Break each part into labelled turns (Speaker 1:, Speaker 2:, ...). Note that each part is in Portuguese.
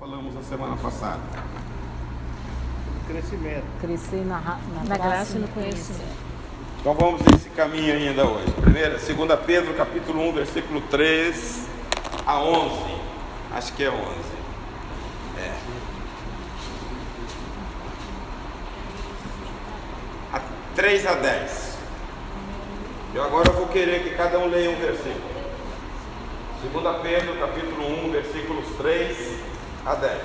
Speaker 1: falamos na semana passada.
Speaker 2: Crescimento.
Speaker 3: Crescer na graça e no conhecimento.
Speaker 1: Então vamos nesse caminho ainda hoje. 2 Pedro, capítulo 1, versículo 3 a 11. Acho que é 11. É. 3 a 10. Eu agora vou querer que cada um leia um versículo. 2 Pedro, capítulo 1, versículos 3 a 10.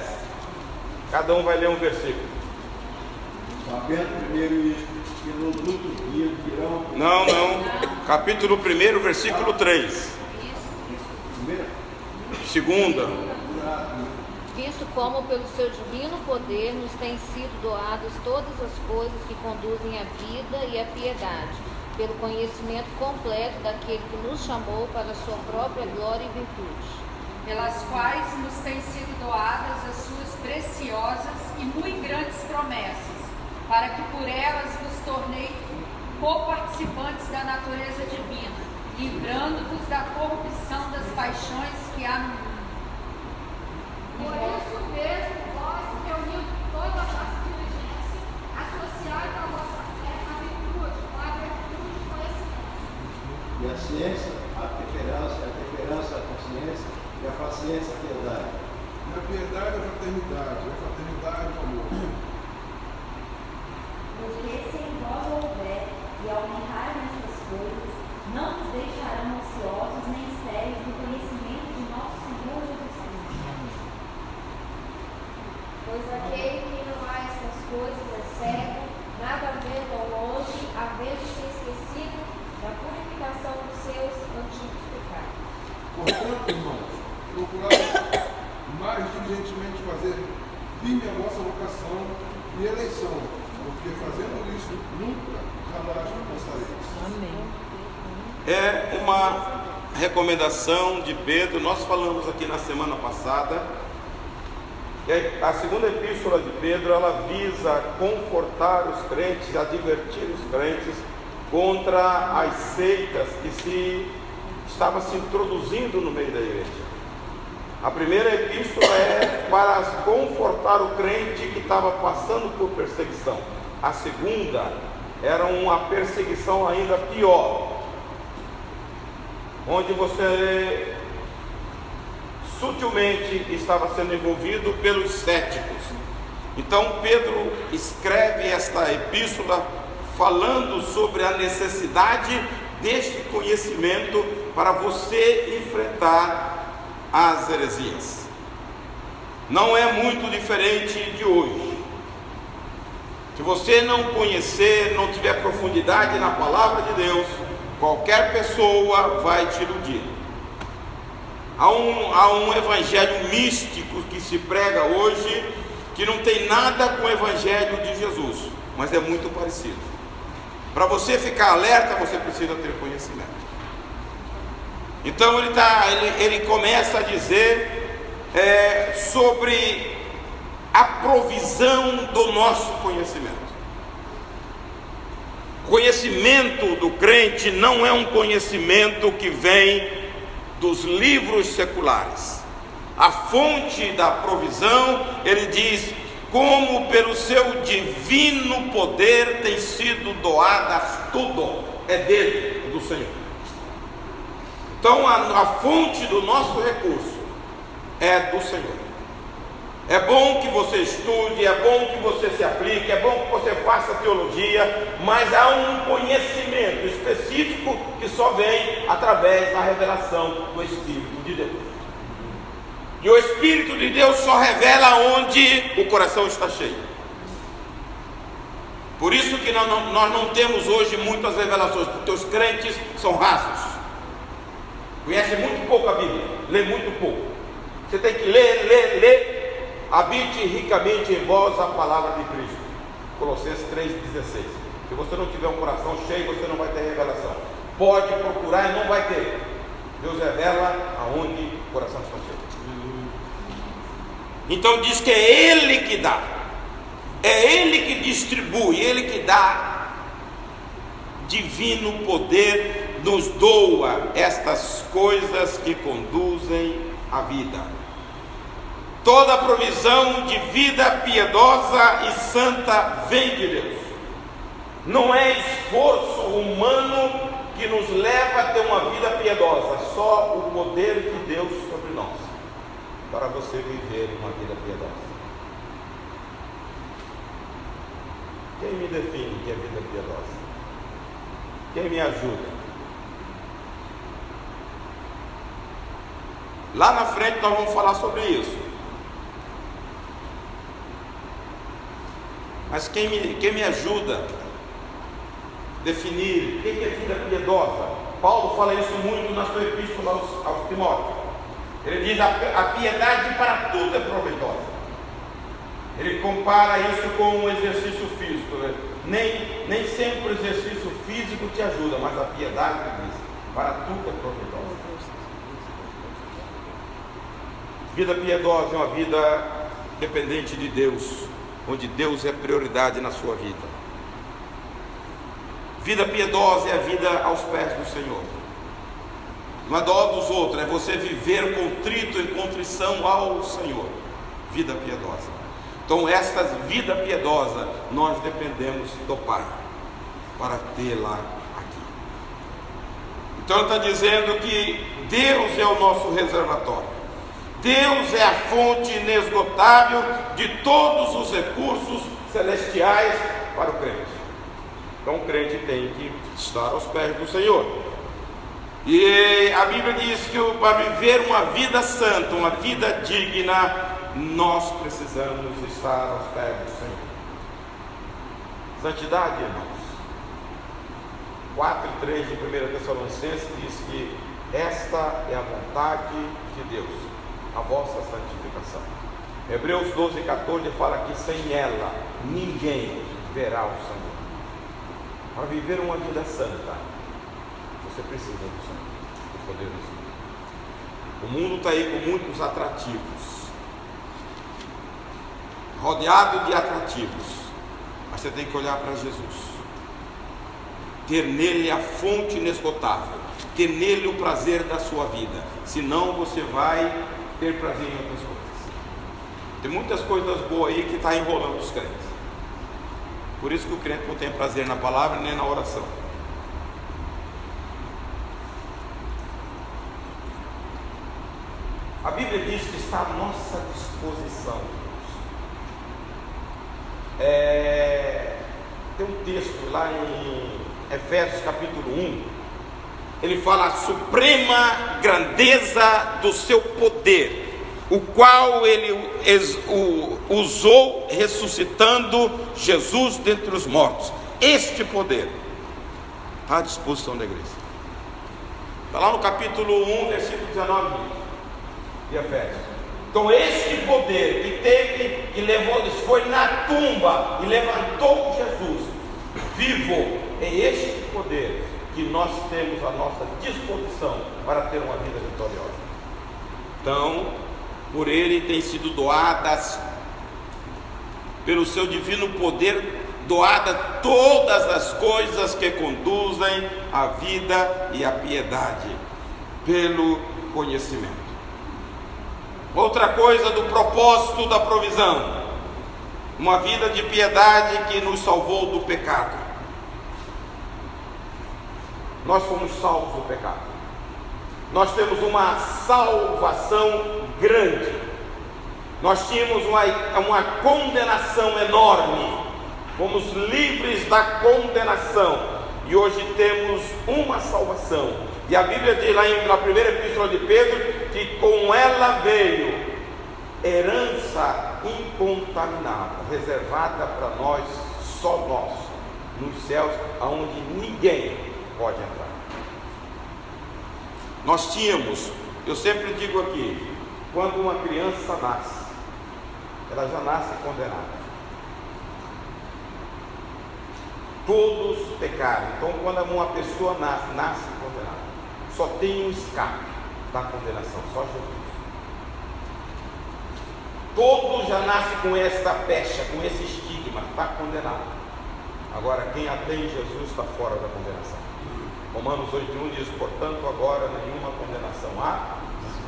Speaker 1: Cada um vai ler um versículo.
Speaker 2: Sabendo primeiro isto, que nos últimos dias virão.
Speaker 1: Não. Capítulo 1, versículo 3. Segunda.
Speaker 4: Visto como pelo seu divino poder nos têm sido doadas todas as coisas que conduzem à vida e à piedade, pelo conhecimento completo daquele que nos chamou para a sua própria glória e virtude,
Speaker 5: pelas quais nos têm sido doadas as suas preciosas e muito grandes promessas, para que por elas vos tornei co-participantes da natureza divina, livrando-vos da corrupção das paixões que há no mundo.
Speaker 6: Por isso mesmo, vós, reunindo toda a vossa diligência, associai a vossa fé a virtude, a virtude do conhecimento.
Speaker 2: E a ciência, a temperança, a consciência, e a paciência, a piedade.
Speaker 7: E a piedade, a fraternidade, e a fraternidade, o amor.
Speaker 8: Porque se em vós houver e aumentar nestas coisas, não vos deixarão ansiosos nem sérios no conhecimento de nosso Senhor Jesus Cristo.
Speaker 6: Pois aquele que não há estas coisas é cego, nada vendo ao longe, havendo-se esquecido da purificação dos seus antigos pecados.
Speaker 7: Portanto, irmãos, procurai mais diligentemente fazer firme a vossa vocação e eleição, porque fazendo isso, nunca, jamais alcançareis.
Speaker 3: Amém.
Speaker 1: É uma recomendação de Pedro. Nós falamos aqui na semana passada. A segunda epístola de Pedro, ela visa confortar os crentes, advertir os crentes contra as seitas que estavam se introduzindo no meio da igreja. A primeira epístola é para confortar o crente que estava passando por perseguição. A segunda era uma perseguição ainda pior, onde você sutilmente estava sendo envolvido pelos céticos. Então Pedro escreve esta epístola falando sobre a necessidade deste conhecimento para você enfrentar as heresias. Não é muito diferente de hoje. Se você não conhecer, não tiver profundidade na palavra de Deus, qualquer pessoa vai te iludir. Há um evangelho místico que se prega hoje, que não tem nada com o evangelho de Jesus, mas é muito parecido. Para você ficar alerta, você precisa ter conhecimento. Então ele começa a dizer sobre a provisão do nosso conhecimento. O conhecimento do crente não é um conhecimento que vem dos livros seculares. A fonte da provisão, ele diz, como pelo seu divino poder tem sido doadas tudo, é dele, do Senhor. Então a fonte do nosso recurso é do Senhor. É bom que você estude, é bom que você se aplique, é bom que você faça teologia, mas há um conhecimento específico que só vem através da revelação do Espírito de Deus. E o Espírito de Deus só revela onde o coração está cheio. Por isso que nós não temos hoje muitas revelações, porque os crentes são rasos. Conhecem muito pouco a Bíblia, lê muito pouco. Você tem que ler. Habite ricamente em vós a palavra de Cristo. Colossenses 3,16. Se você não tiver um coração cheio, você não vai ter revelação. Pode procurar e não vai ter. Deus revela aonde o coração está cheio. Então diz que é Ele que dá, é Ele que distribui, Ele que dá. Divino poder nos doa estas coisas que conduzem à vida. Toda provisão de vida piedosa e santa vem de Deus. Não é esforço humano que nos leva a ter uma vida piedosa, só o poder de Deus sobre nós, para você viver uma vida piedosa. Quem me define que é vida piedosa? Quem me ajuda? Lá na frente nós vamos falar sobre isso. Mas quem me ajuda a definir o que é vida piedosa? Paulo fala isso muito na sua epístola aos Timóteo. Ele diz: a piedade para tudo é proveitosa. Ele compara isso com um exercício físico. Nem sempre o exercício físico te ajuda, mas a piedade diz: para tudo é proveitosa. Vida piedosa é uma vida dependente de Deus, onde Deus é prioridade na sua vida. Vida piedosa é a vida aos pés do Senhor. Não é dó dos outros, é você viver contrito em contrição ao Senhor. Vida piedosa. Então, esta vida piedosa, nós dependemos do Pai para tê-la aqui. Então, ele está dizendo que Deus é o nosso reservatório. Deus é a fonte inesgotável de todos os recursos celestiais para o crente. Então, o crente tem que estar aos pés do Senhor. E a Bíblia diz que para viver uma vida santa, uma vida digna, nós precisamos estar aos pés do Senhor. Santidade, irmãos. 4:3 de 1 Tessalonicenses diz que esta é a vontade de Deus, a vossa santificação. Hebreus 12:14 fala que sem ela ninguém verá o Senhor. Para viver uma vida santa, você precisa do Senhor, do poder do Senhor. O mundo está aí com muitos atrativos, rodeado de atrativos, mas você tem que olhar para Jesus, ter nele a fonte inesgotável, ter nele o prazer da sua vida, senão você vai ter prazer em outras coisas. Tem muitas coisas boas aí que está enrolando os crentes. Por isso que o crente não tem prazer na palavra nem na oração. A Bíblia diz que está à nossa disposição. Tem um texto lá em Efésios capítulo 1. Ele fala a suprema grandeza do seu poder, o qual ele usou ressuscitando Jesus dentre os mortos. Este poder está à disposição da igreja. Está lá no capítulo 1, versículo 19 de Efésios. Então, este poder que teve e levou, foi na tumba e levantou Jesus vivo, é este poder que nós temos à nossa disposição para ter uma vida vitoriosa. Então, por ele tem sido doadas, pelo seu divino poder, doadas todas as coisas que conduzem à vida e à piedade, pelo conhecimento. Outra coisa do propósito da provisão, uma vida de piedade que nos salvou do pecado. Nós fomos salvos do pecado. Nós temos uma salvação grande. Nós tínhamos uma condenação enorme. Fomos livres da condenação. E hoje temos uma salvação. E a Bíblia diz lá na primeira epístola de Pedro que com ela veio herança incontaminável, reservada para nós, só nós, nos céus, aonde ninguém pode entrar. Nós tínhamos, eu sempre digo aqui, quando uma criança nasce, ela já nasce condenada. Todos pecaram. Então, quando uma pessoa nasce condenada. Só tem um escape da condenação, só Jesus. Todos já nascem com esta pecha, com esse estigma, está condenado. Agora, quem a tem Jesus está fora da condenação. Romanos 8:1 diz: portanto, agora nenhuma condenação há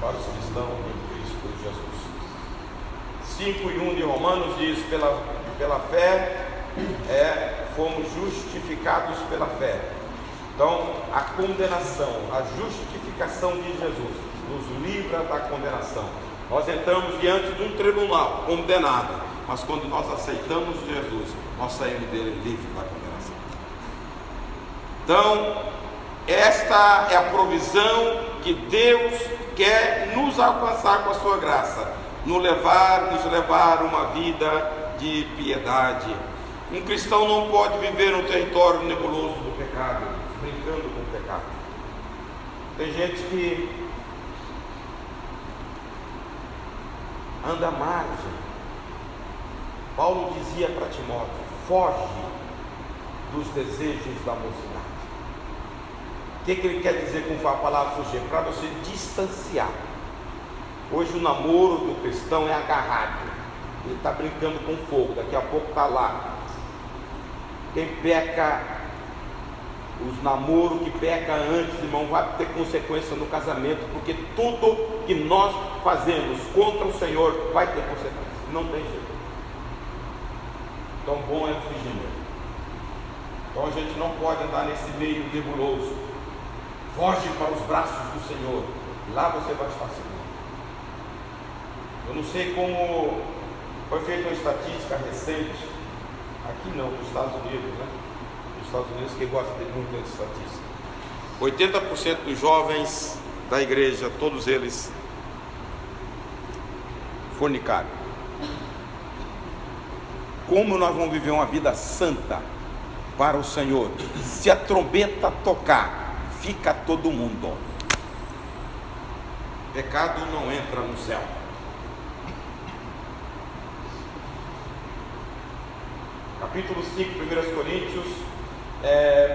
Speaker 1: para os cristãos em Cristo Jesus. 5:1 de Romanos diz: pela fé fomos justificados pela fé. Então, a condenação, a justificação de Jesus nos livra da condenação. Nós entramos diante de um tribunal condenado, mas quando nós aceitamos Jesus, nós saímos dele livre da condenação. Então, esta é a provisão que Deus quer nos alcançar com a sua graça, nos levar a uma vida de piedade. Um cristão não pode viver no território nebuloso do pecado, brincando com o pecado. Tem gente que anda à margem. Paulo dizia para Timóteo: foge dos desejos da mocidade. O que ele quer dizer com a palavra fugir? Para você distanciar. Hoje o namoro do cristão é agarrado. Ele está brincando com fogo, daqui a pouco está lá. Quem peca, os namoros que peca antes, irmão, vai ter consequência no casamento, porque tudo que nós fazemos contra o Senhor vai ter consequência, não tem jeito. Então bom é fugir mesmo. Então a gente não pode andar nesse meio nebuloso. Foge para os braços do Senhor, lá você vai estar seguro. Eu não sei como foi feita uma estatística recente, aqui não, nos Estados Unidos, né? Nos Estados Unidos, que gosta de muita estatística. 80% dos jovens da igreja, todos eles fornicaram. Como nós vamos viver uma vida santa para o Senhor? Se a trombeta tocar, fica todo mundo. Pecado não entra no céu. Capítulo 5, 1 Coríntios,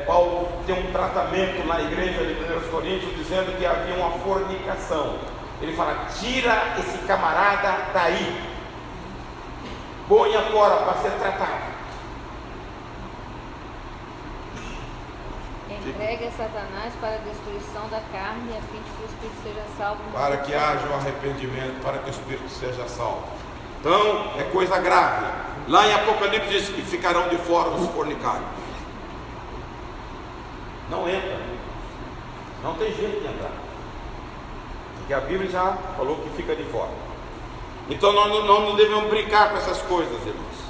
Speaker 1: Paulo tem um tratamento na igreja de 1 Coríntios, dizendo que havia uma fornicação. Ele fala: tira esse camarada daí, ponha fora para ser tratado.
Speaker 4: Entregue a Satanás para a destruição da carne, a fim de que o Espírito seja salvo.
Speaker 1: Para que haja um arrependimento, para que o Espírito seja salvo. Então, é coisa grave. Lá em Apocalipse diz que ficarão de fora os fornicários. Não entra. Não tem jeito de entrar. Porque a Bíblia já falou que fica de fora. Então nós não devemos brincar com essas coisas, irmãos.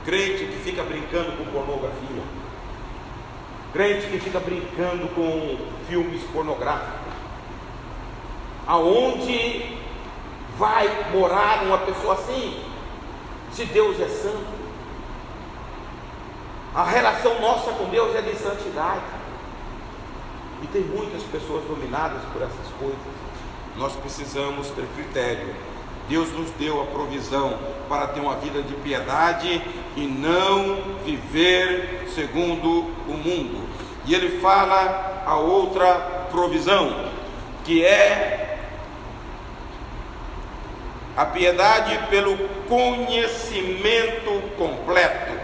Speaker 1: Crente que fica brincando com pornografia. Crente que fica brincando com filmes pornográficos. Aonde vai morar uma pessoa assim? Se Deus é santo, a relação nossa com Deus é de santidade. E tem muitas pessoas dominadas por essas coisas. Nós precisamos ter critério. Deus nos deu a provisão para ter uma vida de piedade e não viver segundo o mundo. E ele fala a outra provisão, que é a piedade pelo conhecimento completo.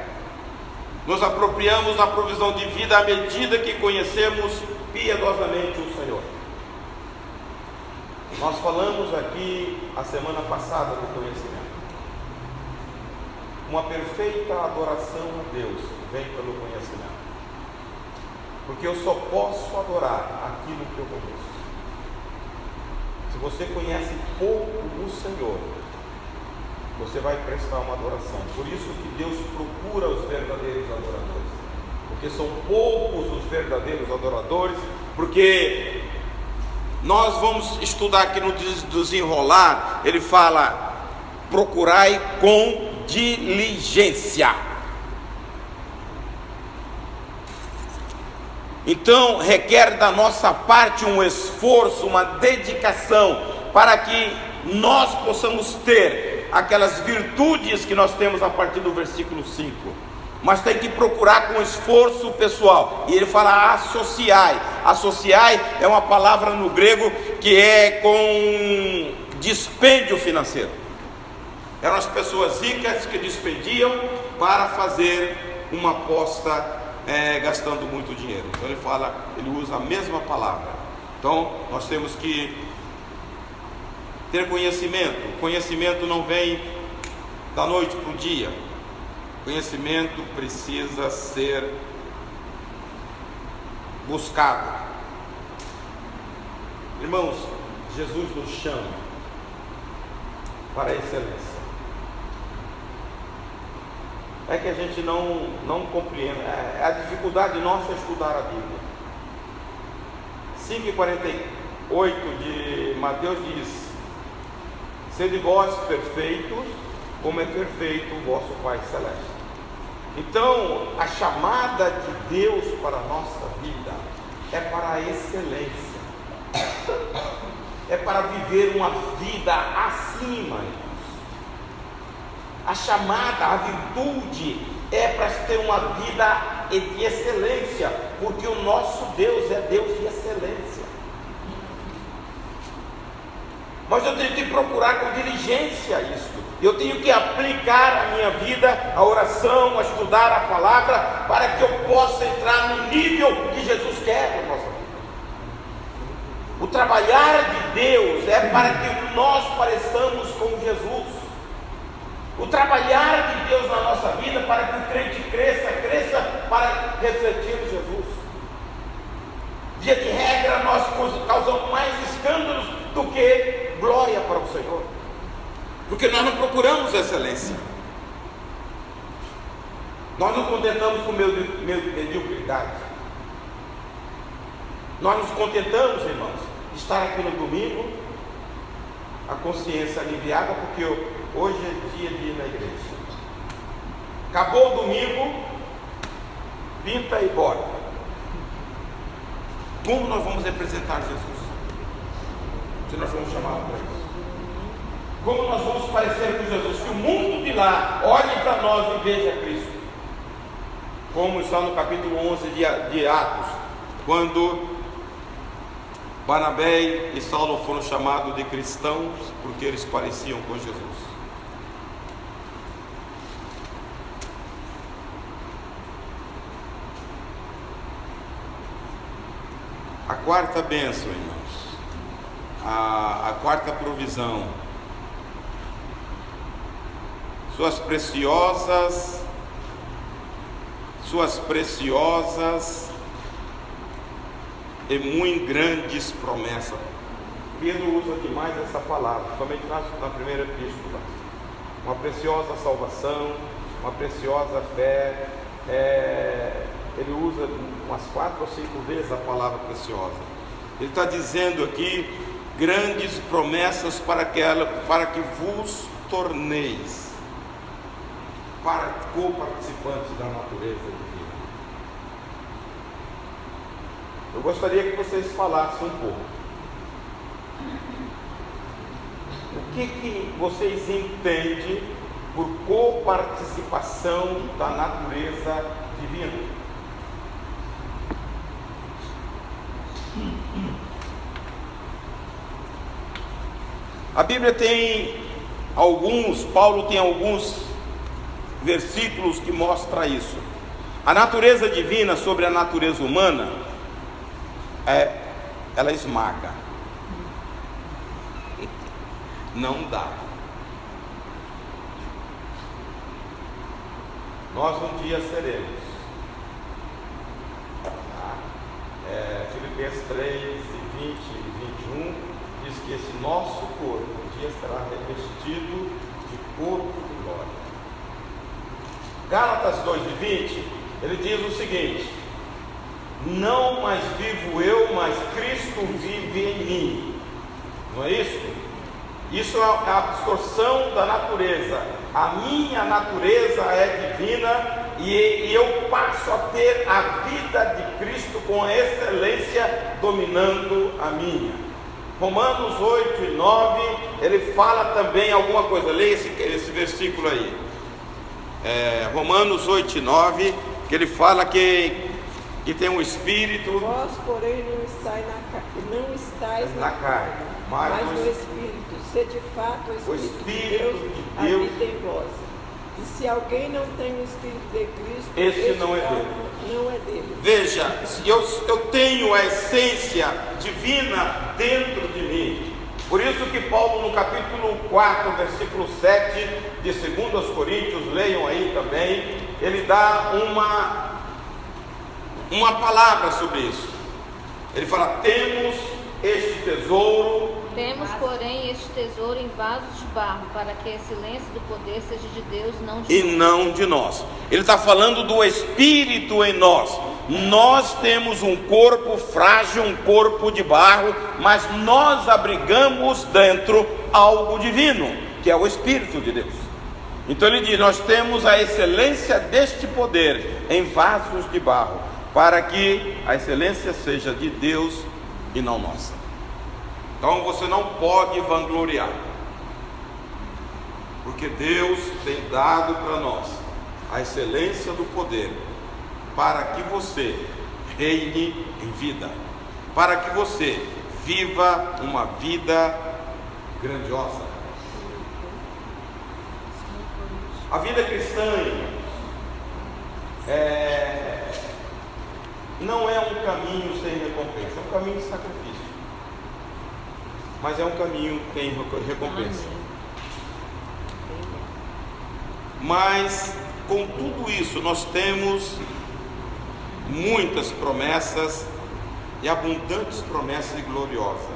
Speaker 1: Nos apropriamos da provisão de vida à medida que conhecemos piedosamente o Senhor. Nós falamos aqui a semana passada do conhecimento. Uma perfeita adoração a Deus vem pelo conhecimento. Porque eu só posso adorar aquilo que eu conheço. Se você conhece pouco o Senhor, você vai prestar uma adoração. Por isso que Deus procura os verdadeiros adoradores. Porque são poucos os verdadeiros adoradores. Porque nós vamos estudar aqui no desenrolar, ele fala: procurai com diligência. Então requer da nossa parte um esforço, uma dedicação, para que nós possamos ter aquelas virtudes que nós temos a partir do versículo 5. Mas tem que procurar com esforço pessoal. E ele fala associai. Associai é uma palavra no grego que é com dispêndio financeiro. Eram as pessoas ricas que despendiam para fazer uma aposta, gastando muito dinheiro. Então ele fala, ele usa a mesma palavra. Então nós temos que ter conhecimento. O conhecimento não vem da noite para o dia. O conhecimento precisa ser buscado. Irmãos, Jesus nos chama para a excelência. É que a gente não compreende. A dificuldade nossa é estudar a Bíblia. 5:48 de Mateus diz: sede vós perfeitos, como é perfeito o vosso Pai Celeste. Então, a chamada de Deus para a nossa vida é para a excelência, é para viver uma vida acima. A chamada, a virtude é para ter uma vida de excelência, porque o nosso Deus é Deus de excelência. Mas eu tenho que procurar com diligência isso. Eu tenho que aplicar a minha vida, a oração, a estudar a palavra, para que eu possa entrar no nível que Jesus quer para a nossa vida. O trabalhar de Deus é para que nós pareçamos com Jesus. O trabalhar de Deus na nossa vida para que o crente cresça para refletir Jesus. Via de regra, nós causamos mais escândalos do que glória para o Senhor, porque nós não procuramos excelência. Nós não contentamos com mediocridade. Nós nos contentamos, irmãos, de estar aqui no domingo, a consciência aliviada, porque hoje é dia de ir na igreja. Acabou o domingo, pinta e bora. Como nós vamos representar Jesus? Se nós fomos chamados para isso. Como nós vamos parecer com Jesus? Que o mundo de lá olhe para nós e veja Cristo. Como está no capítulo 11 de Atos, quando Barnabé e Saulo foram chamados de cristãos, porque eles pareciam com Jesus. A quarta bênção, irmãos, a quarta provisão, suas preciosas e muito grandes promessas. Pedro usa demais essa palavra, somente na primeira epístola. Uma preciosa salvação, uma preciosa fé. Ele usa umas 4 ou 5 vezes a palavra preciosa. Ele está dizendo aqui grandes promessas para que vos torneis para co-participantes da natureza divina. Eu gostaria que vocês falassem um pouco. O que vocês entendem por co-participação da natureza divina? A Bíblia tem Paulo tem alguns versículos que mostram isso. A natureza divina sobre a natureza humana, ela esmaga. Não dá. Nós um dia seremos. Filipenses 3, 20 e 21 diz que esse nosso corpo um dia será revestido de corpo de glória. Gálatas 2 e 20, ele diz o seguinte: não mais vivo eu, mas Cristo vive em mim. Não é isso? Isso é a distorção da natureza. A minha natureza é divina e eu passo a ter a vida de Cristo com a excelência dominando a minha. Romanos 8 e 9, ele fala também alguma coisa. Leia esse versículo aí. Romanos 8 e 9, que ele fala que tem um espírito.
Speaker 9: Vós, porém, não estáis na carne, mas no espírito. Se de fato o Espírito de Deus habita em vós. E se alguém não tem o Espírito de Cristo,
Speaker 1: esse não é dele.
Speaker 9: Não é dele.
Speaker 1: Veja, se eu tenho a essência divina dentro de mim, Por isso que Paulo, no capítulo 4, versículo 7 de 2 Coríntios, leiam aí também, ele dá uma palavra sobre isso. Ele fala: temos este tesouro.
Speaker 4: Temos, porém, este tesouro em vasos de barro, para que a excelência do poder seja de Deus, não de nós.
Speaker 1: Não de nós. Ele está falando do Espírito em nós. Nós temos um corpo frágil, um corpo de barro, mas nós abrigamos dentro algo divino, que é o Espírito de Deus. Então ele diz: nós temos a excelência deste poder em vasos de barro, para que a excelência seja de Deus e não nossa. Então você não pode vangloriar, porque Deus tem dado para nós a excelência do poder, para que você reine em vida, para que você viva uma vida grandiosa. A vida cristã não é um caminho sem recompensa, é um caminho de sacrifício, mas é um caminho que tem recompensa. Mas com tudo isso nós temos muitas promessas, e abundantes promessas e gloriosas.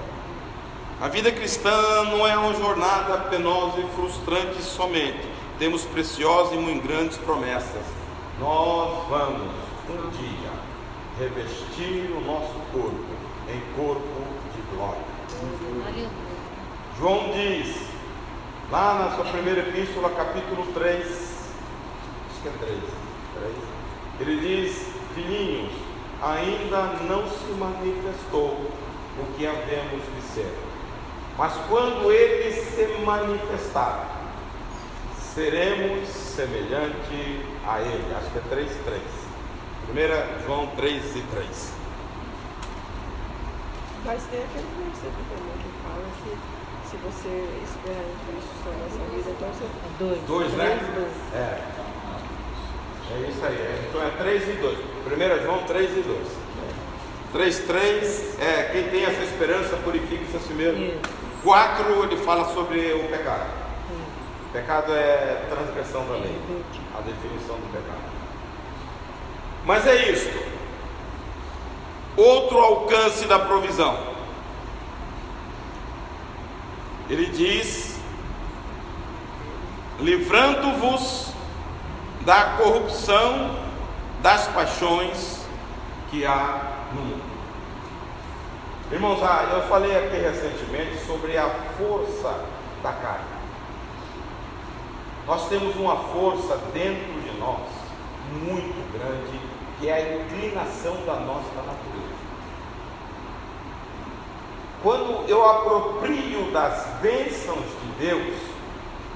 Speaker 1: A vida cristã não é uma jornada penosa e frustrante somente. Temos preciosas e muito grandes promessas. Nós vamos um dia revestir o nosso corpo em corpo de glória. João diz, lá na sua primeira epístola, capítulo 3, acho que é 3, ele diz: filhinhos, ainda não se manifestou o que havemos de ser, mas quando ele se manifestar, seremos semelhante a ele. Acho que é 3:3. 1 João 3:3.
Speaker 9: Mas tem aquele versículo também que fala que se você esperar em Cristo só nessa vida, então você...
Speaker 1: 2, né? É isso aí. Então é 3:2. 1 João 3:2. 3:3 é: quem tem essa esperança purifica-se a si mesmo. 4 ele fala sobre o pecado. Pecado é transgressão da lei, a definição do pecado. Mas é isto. Outro alcance da provisão. Ele diz: livrando-vos da corrupção das paixões que há no mundo. Irmãos, eu falei aqui recentemente sobre a força da carne. Nós temos uma força dentro de nós muito grande, que é a inclinação da nossa natureza. Quando eu aproprio das bênçãos de Deus,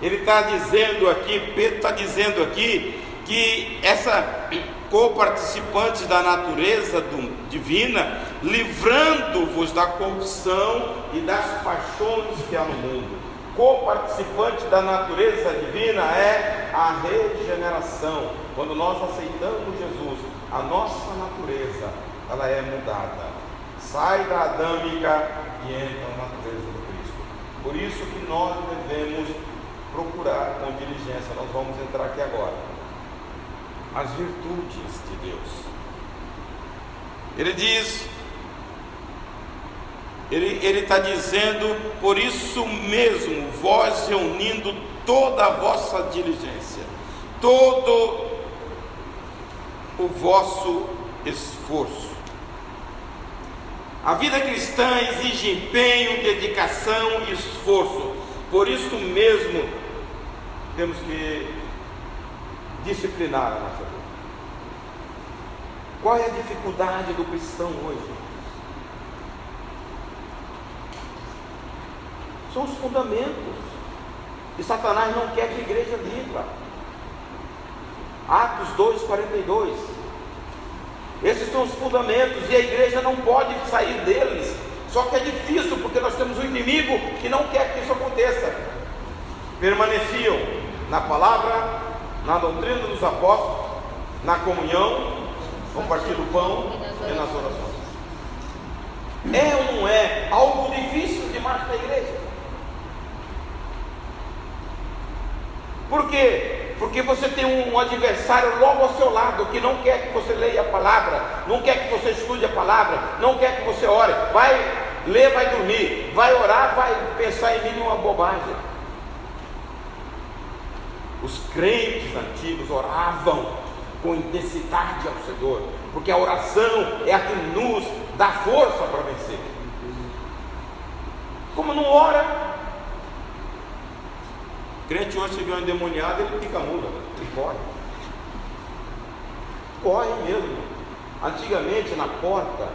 Speaker 1: ele está dizendo aqui, Pedro está dizendo aqui, que essa coparticipantes da natureza divina, livrando-vos da corrupção e das paixões que há no mundo. Coparticipante da natureza divina é a regeneração. Quando nós aceitamos Jesus, a nossa natureza, ela é mudada. Sai da adâmica e entra na natureza do Cristo. Por isso que nós devemos procurar com diligência. Nós vamos entrar aqui agora. As virtudes de Deus. Ele diz... Ele está dizendo: por isso mesmo, vós reunindo toda a vossa diligência, todo o vosso esforço. A vida cristã exige empenho, dedicação e esforço. Por isso mesmo, temos que disciplinar a nossa vida. Qual é a dificuldade do cristão hoje? São os fundamentos. E Satanás não quer que a igreja viva. Atos 2:42. Esses são os fundamentos e a igreja não pode sair deles. Só que é difícil, porque nós temos um inimigo que não quer que isso aconteça. Permaneciam na palavra, na doutrina dos apóstolos, na comunhão, no partir do pão e nas orações. É ou não é algo difícil demais para a igreja? Por quê? Porque você tem um adversário logo ao seu lado, que não quer que você leia a palavra, não quer que você estude a palavra, não quer que você ore. Vai ler, vai dormir, vai orar, vai pensar em mil uma bobagem. Os crentes antigos oravam com intensidade ao Senhor, porque a oração é a que nos dá força para vencer. Como não ora, crente hoje, se vê um endemoniado, ele pica a mula, ele corre. Corre mesmo. Antigamente, na porta,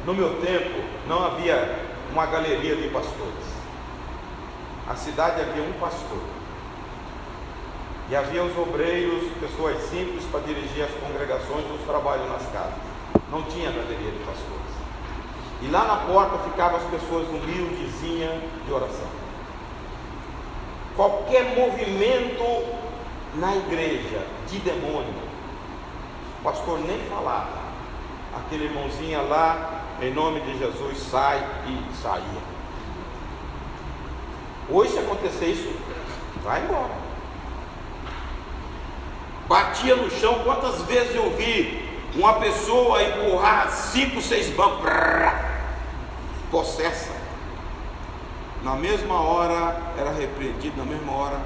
Speaker 1: no meu tempo, não havia uma galeria de pastores. A cidade havia um pastor. E havia os obreiros, pessoas simples para dirigir as congregações e os trabalhos nas casas. Não tinha galeria de pastores. E lá na porta ficavam as pessoas humildezinhas de oração. Qualquer movimento na igreja de demônio, o pastor nem falava. Aquele irmãozinho ia lá, em nome de Jesus, sai e saía. Hoje, se acontecer isso, vai embora. Batia no chão. Quantas vezes eu vi uma pessoa empurrar 5, 6 bancos, possessa. Na mesma hora era repreendido, na mesma hora.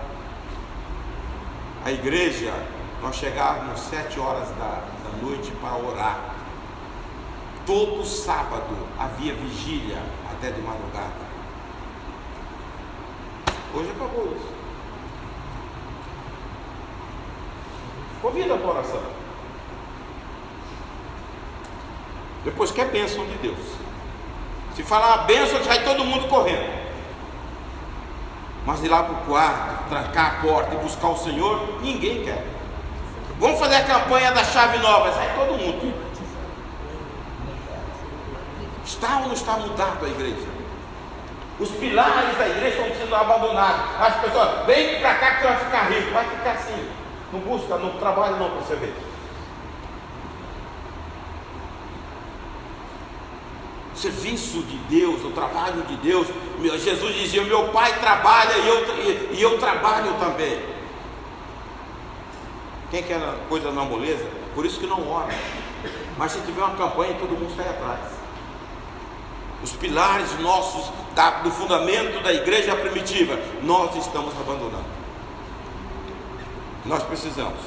Speaker 1: A igreja, nós chegávamos 7 horas da noite para orar. Todo sábado havia vigília até de madrugada. Hoje acabou isso. Convida para a oração. Depois quer bênção de Deus. Se falar a bênção, sai todo mundo correndo. Mas ir lá para o quarto, trancar a porta e buscar o Senhor, ninguém quer. Vamos fazer a campanha da chave nova, sai todo mundo. Está ou não está mudado a igreja? Os pilares da igreja estão sendo abandonados. As pessoas, vem para cá que você vai ficar rico. Vai ficar assim. Não busca, não trabalha não para você ver. O serviço de Deus, o trabalho de Deus. Jesus dizia, meu pai trabalha e eu trabalho também. Quem quer coisa na moleza? Por isso que não ora. Mas se tiver uma campanha, todo mundo sai atrás. Os pilares nossos, do fundamento da igreja primitiva, nós estamos abandonando. Nós precisamos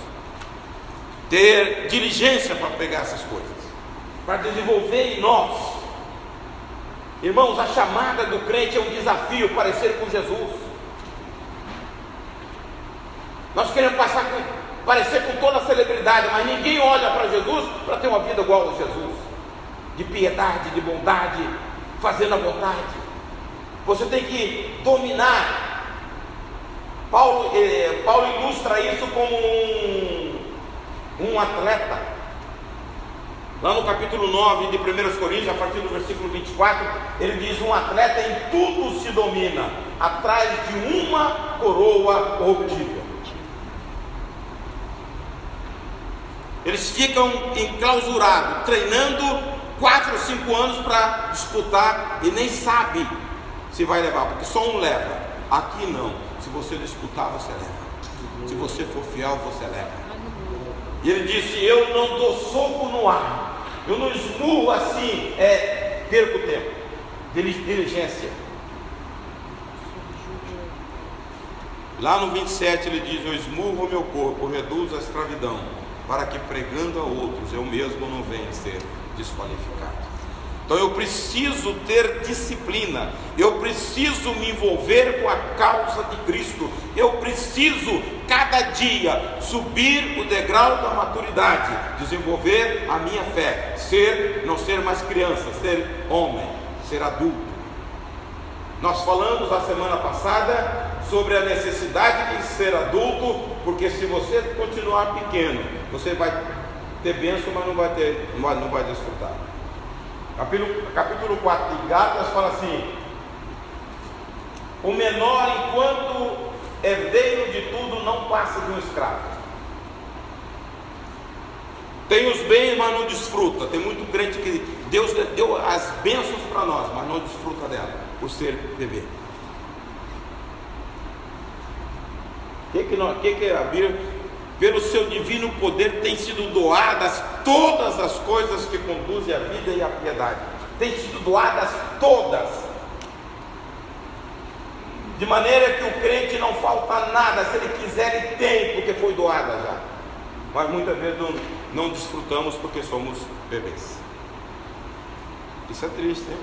Speaker 1: ter diligência para pegar essas coisas, para desenvolver em nós. Irmãos, a chamada do crente é um desafio, parecer com Jesus. Nós queremos parecer com toda a celebridade, mas ninguém olha para Jesus para ter uma vida igual a Jesus, de piedade, de bondade, fazendo a vontade. Você tem que dominar. Paulo ilustra isso como um atleta. Lá no capítulo 9 de 1 Coríntios, a partir do versículo 24, ele diz, um atleta em tudo se domina, atrás de uma coroa corruptível. Eles ficam enclausurados, treinando 4 ou 5 anos para disputar e nem sabe se vai levar, porque só um leva. Aqui não, se você disputar, você leva. Se você for fiel, você leva. E ele disse, eu não dou soco no ar, eu não esmurro assim, perco tempo. Diligência. Lá no 27 ele diz, eu esmurro o meu corpo, reduzo a escravidão, para que pregando a outros, eu mesmo não venha a ser desqualificado. Então eu preciso ter disciplina, eu preciso me envolver com a causa de Cristo, eu preciso cada dia subir o degrau da maturidade, desenvolver a minha fé, não ser mais criança, ser homem, ser adulto. Nós falamos na semana passada sobre a necessidade de ser adulto, porque se você continuar pequeno, você vai ter bênção, mas não vai desfrutar. Capítulo 4 de Gálatas fala assim, o menor enquanto herdeiro de tudo não passa de um escravo. Tem os bens, mas não desfruta. Tem muito crente que Deus deu as bênçãos para nós, mas não desfruta dela, por ser bebê. que a Bíblia? Pelo seu divino poder tem sido doadas todas as coisas que conduzem à vida e à piedade. Tem sido doadas todas. De maneira que o crente não falta nada. Se ele quiser, ele tem, porque foi doada já. Mas muitas vezes não desfrutamos porque somos bebês. Isso é triste, hein?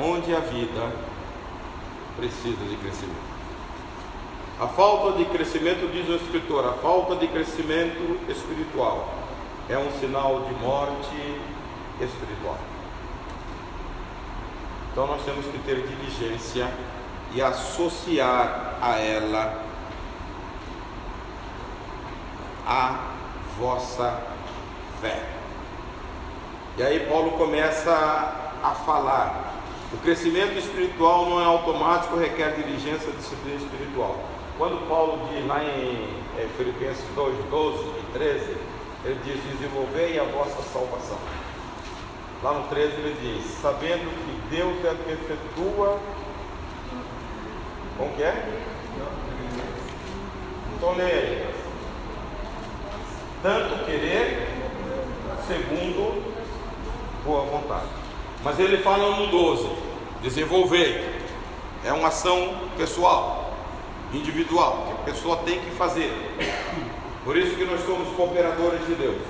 Speaker 1: Onde a vida precisa de crescimento. A falta de crescimento, diz o escritor, a falta de crescimento espiritual é um sinal de morte espiritual. Então nós temos que ter diligência e associar a ela a vossa fé. E aí Paulo começa a falar. O crescimento espiritual não é automático, requer diligência e disciplina espiritual. Quando Paulo diz lá em Filipenses 2, 12 e 13, ele diz: desenvolvei a vossa salvação. Lá no 13 ele diz: sabendo que Deus é que efetua. Como que é? Então leia. Tanto querer, segundo boa vontade. Mas ele fala no 12, desenvolver. É uma ação pessoal, individual, que a pessoa tem que fazer. Por isso que nós somos cooperadores de Deus.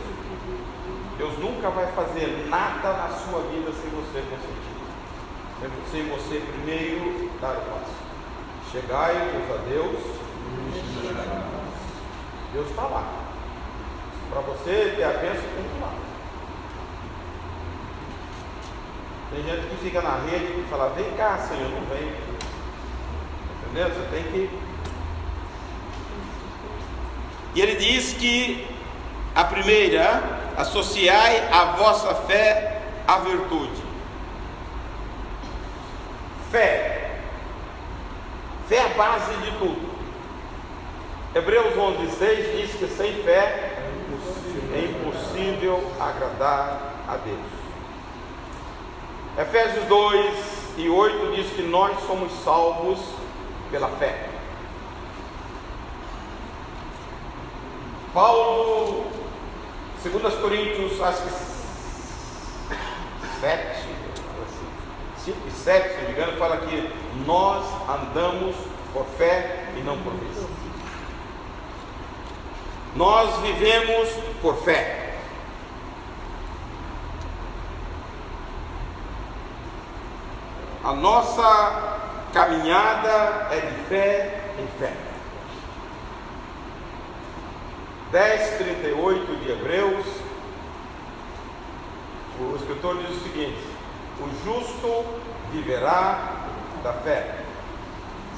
Speaker 1: Deus nunca vai fazer nada na sua vida sem você consentir, sem você primeiro dar o passo. Chegai-vos a Deus. Deus está lá. Para você ter a bênção, tem que ir lá. Tem gente que fica na rede e fala: vem cá, Senhor, não vem. Entendeu? Você tem que. E ele diz que a primeira, associai a vossa fé à virtude. Fé. Fé é a base de tudo. Hebreus 11:6 diz que sem fé é impossível agradar a Deus. Efésios 2:8 diz que nós somos salvos pela fé. Paulo, 2 Coríntios, acho que 7, 5 e 7, se não me engano, fala que nós andamos por fé e não por vista. Nós vivemos por fé. A nossa caminhada é de fé em fé. 10:38 de Hebreus, o escritor diz o seguinte: o justo viverá da fé.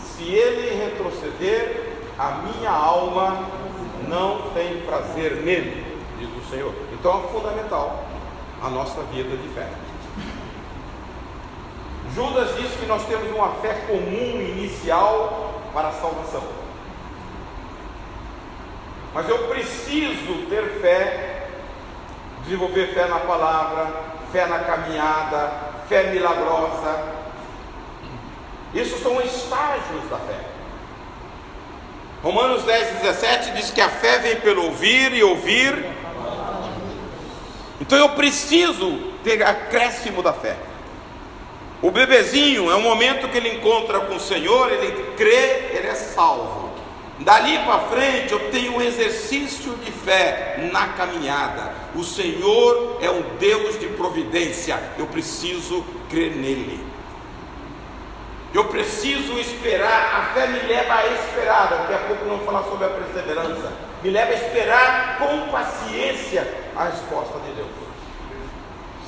Speaker 1: Se ele retroceder, a minha alma não tem prazer nele, diz o Senhor. Então é fundamental a nossa vida de fé. Judas diz que nós temos uma fé comum inicial para a salvação. Mas eu preciso ter fé, desenvolver fé na palavra, fé na caminhada, fé milagrosa. Isso são estágios da fé. Romanos 10:17 diz que a fé vem pelo ouvir e ouvir. Então eu preciso ter acréscimo da fé. O bebezinho é um momento que ele encontra com o Senhor, ele crê, ele é salvo. Dali para frente eu tenho um exercício de fé na caminhada. O Senhor é um Deus de providência, eu preciso crer nele. Eu preciso esperar, a fé me leva a esperar. Daqui a pouco nós vamos falar sobre a perseverança. Me leva a esperar com paciência a resposta de Deus.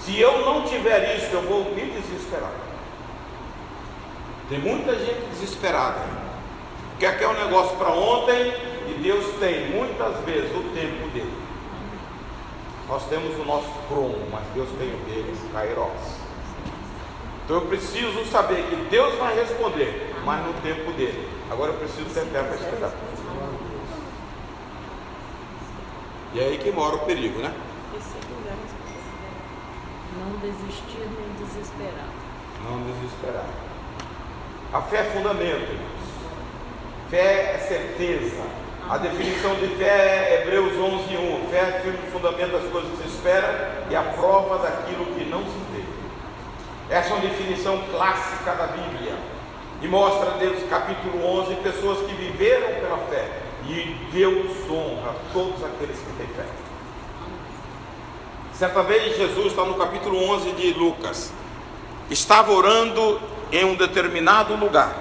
Speaker 1: Se eu não tiver isso, eu vou me desesperar. Tem muita gente desesperada, quer um negócio para ontem, e Deus tem muitas vezes o tempo dele. Nós temos o nosso crono, mas Deus tem o dele, kairos. Então eu preciso saber que Deus vai responder, mas no tempo dele. Agora eu preciso ter fé para esperar. E é aí que mora o perigo, né?
Speaker 3: Não desistir nem desesperar.
Speaker 1: Não desesperar. A fé é fundamento, irmãos. Fé é certeza. A definição de fé é Hebreus 11:1. Fé é firme fundamento das coisas que se esperam e a prova daquilo que não se vê. Essa é uma definição clássica da Bíblia e mostra desde o capítulo 11 pessoas que viveram pela fé, e Deus honra todos aqueles que têm fé. Certa vez Jesus está no capítulo 11 de Lucas, estava orando em um determinado lugar,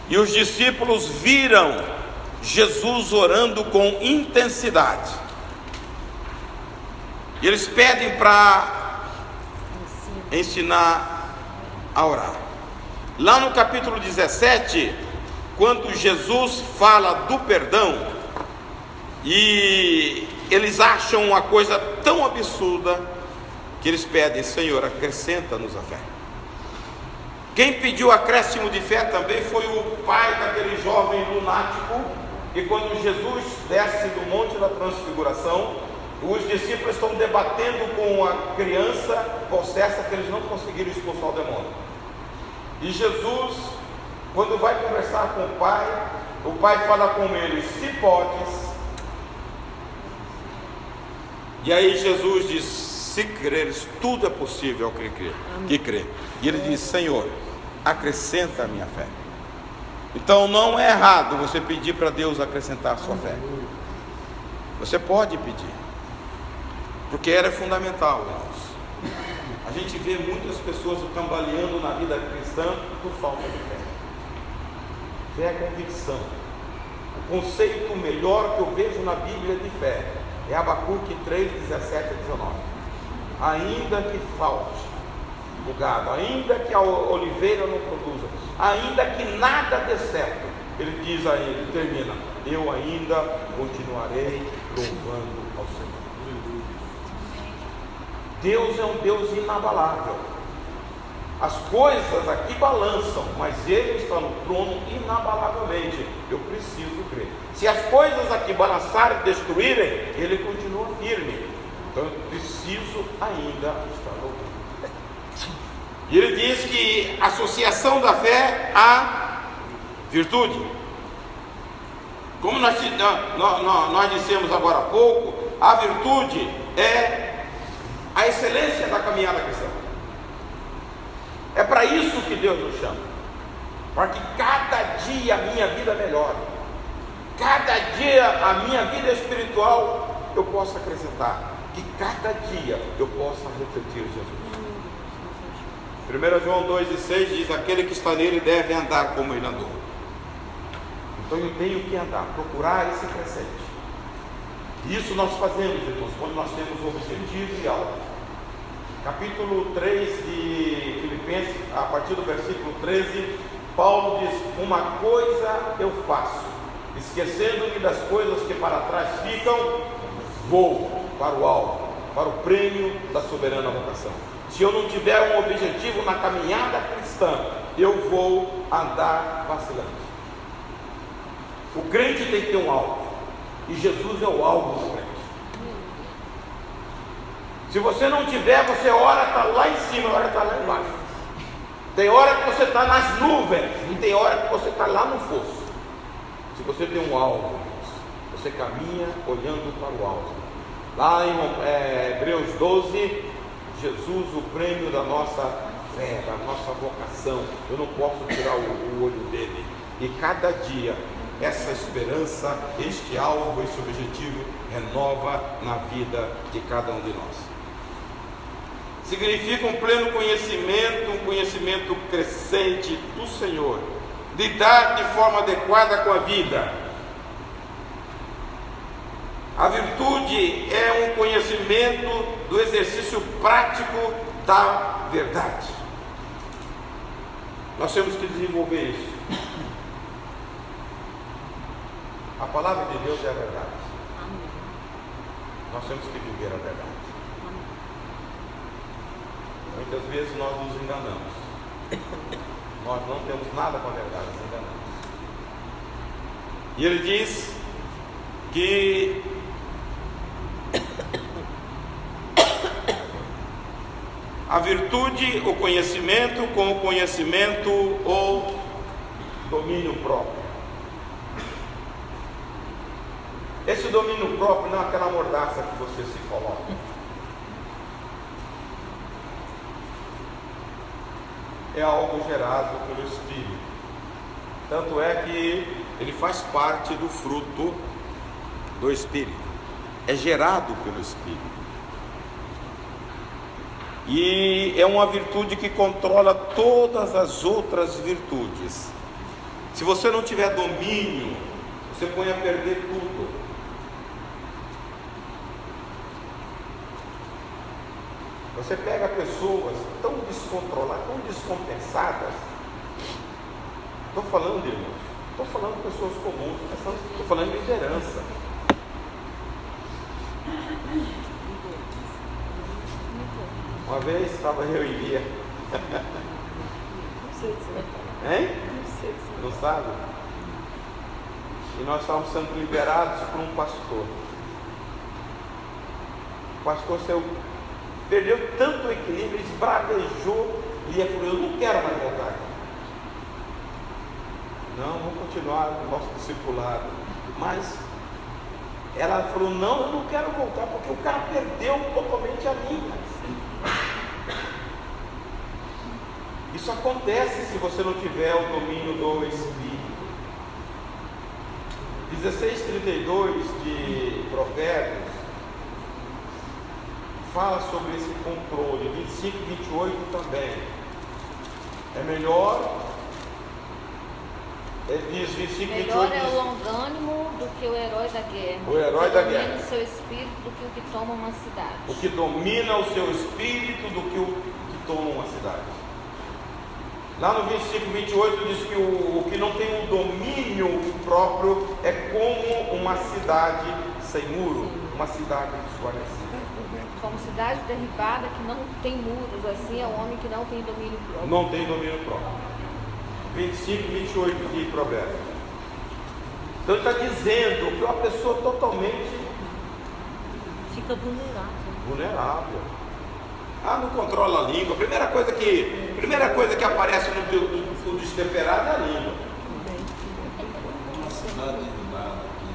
Speaker 1: e os discípulos viram Jesus orando com intensidade, e eles pedem para ensinar a orar. Lá no capítulo 17, quando Jesus fala do perdão, e eles acham uma coisa tão absurda que eles pedem: Senhor, acrescenta-nos a fé. Quem pediu acréscimo de fé também foi o pai daquele jovem lunático, que quando Jesus desce do Monte da Transfiguração, os discípulos estão debatendo com a criança possessa que eles não conseguiram expulsar o demônio. E Jesus, quando vai conversar com o pai fala com ele: se podes. E aí Jesus diz: se creres, tudo é possível ao que crê. E ele diz: Senhor, acrescenta a minha fé. Então não é errado você pedir para Deus acrescentar a sua fé. Você pode pedir, porque ela é fundamental, irmãos. A gente vê muitas pessoas cambaleando na vida cristã por falta de fé. Fé é convicção. O conceito melhor que eu vejo na Bíblia de fé é Abacuque 3, 17 e 19. Ainda que falte o gado, ainda que a oliveira não produza, ainda que nada dê certo, ele diz aí, ele termina: eu ainda continuarei louvando ao Senhor. Deus é um Deus inabalável. As coisas aqui balançam, mas Ele está no trono inabalavelmente. Eu preciso crer. Se as coisas aqui balançarem e destruírem, Ele continua firme. Então eu preciso ainda estar louvando. E ele diz que a associação da fé à virtude. Como nós dissemos agora há pouco, a virtude é a excelência da caminhada cristã. É para isso que Deus nos chama, para que cada dia a minha vida melhore, cada dia a minha vida espiritual eu possa acrescentar, que cada dia eu possa refletir Jesus. 1 João 2,6 diz: aquele que está nele deve andar como ele andou. Então eu tenho que andar, procurar esse crescente. Isso nós fazemos, irmãos, quando nós temos objetivo e alvo. Capítulo 3 de Filipenses, a partir do versículo 13, Paulo diz: uma coisa eu faço, esquecendo-me das coisas que para trás ficam, vou para o alvo, para o prêmio da soberana vocação. Se eu não tiver um objetivo na caminhada cristã, eu vou andar vacilante. O crente tem que ter um alvo, e Jesus é o alvo do crente. Se você não tiver, você ora está lá em cima, ora está lá embaixo. Tem hora que você está nas nuvens, e tem hora que você está lá no fosso. Se você tem um alvo, você caminha olhando para o alvo. Lá em Hebreus 12, Jesus, o prêmio da nossa fé, da nossa vocação. Eu não posso tirar o olho dele. E cada dia, essa esperança, este alvo, esse objetivo, renova na vida de cada um de nós. Significa um pleno conhecimento, um conhecimento crescente do Senhor. Lidar de forma adequada com a vida. A virtude é um conhecimento do exercício prático da verdade. Nós temos que desenvolver isso. A palavra de Deus é a verdade. Nós temos que viver a verdade. Muitas vezes nós nos enganamos. Nós não temos nada com a verdade, nos enganamos. E ele diz que A virtude, o conhecimento, com o conhecimento, o domínio próprio. Esse domínio próprio não é aquela mordaça que você se coloca. É algo gerado pelo Espírito. Tanto é que ele faz parte do fruto do Espírito. É gerado pelo Espírito. E é uma virtude que controla todas as outras virtudes. Se você não tiver domínio, você põe a perder tudo. Você pega pessoas tão descontroladas, tão descompensadas. Estou falando, irmãos, estou falando de pessoas comuns, estou falando de liderança. Uma vez estava eu e Lia.
Speaker 9: Não sei o que você vai falar.
Speaker 1: Hein?
Speaker 9: Não sei o que você vai
Speaker 1: Não sabe? E nós estávamos sendo liberados por um pastor. O pastor perdeu tanto o equilíbrio, esbravejou. Lia falou: eu não quero mais voltar aqui. Não, vamos continuar o nosso discipulado. Mas ela falou: não, eu não quero voltar, porque o cara perdeu totalmente a linha. Isso acontece se você não tiver o domínio do Espírito. 16:32 de Provérbios fala sobre esse controle. 25 e 28 também. É melhor, diz 25 e 28.
Speaker 4: Melhor é o longânimo do que o herói da guerra.
Speaker 1: O herói da guerra.
Speaker 4: Domina o seu espírito do que o que toma uma cidade.
Speaker 1: O que domina o seu espírito do que o que toma uma cidade. Lá no 25 e 28 diz que o que não tem um domínio próprio é como uma cidade sem muro, uma cidade desguarnecida.
Speaker 4: Como cidade derribada que não tem muros, assim é o homem que não tem domínio próprio.
Speaker 1: Não tem domínio próprio. 25 e 28 de Provérbios. Então ele está dizendo que uma pessoa totalmente
Speaker 3: Fica vulnerável.
Speaker 1: Ah, não controla a língua. A primeira coisa que aparece no destemperado é a língua.
Speaker 10: Uma cidade derribada aqui.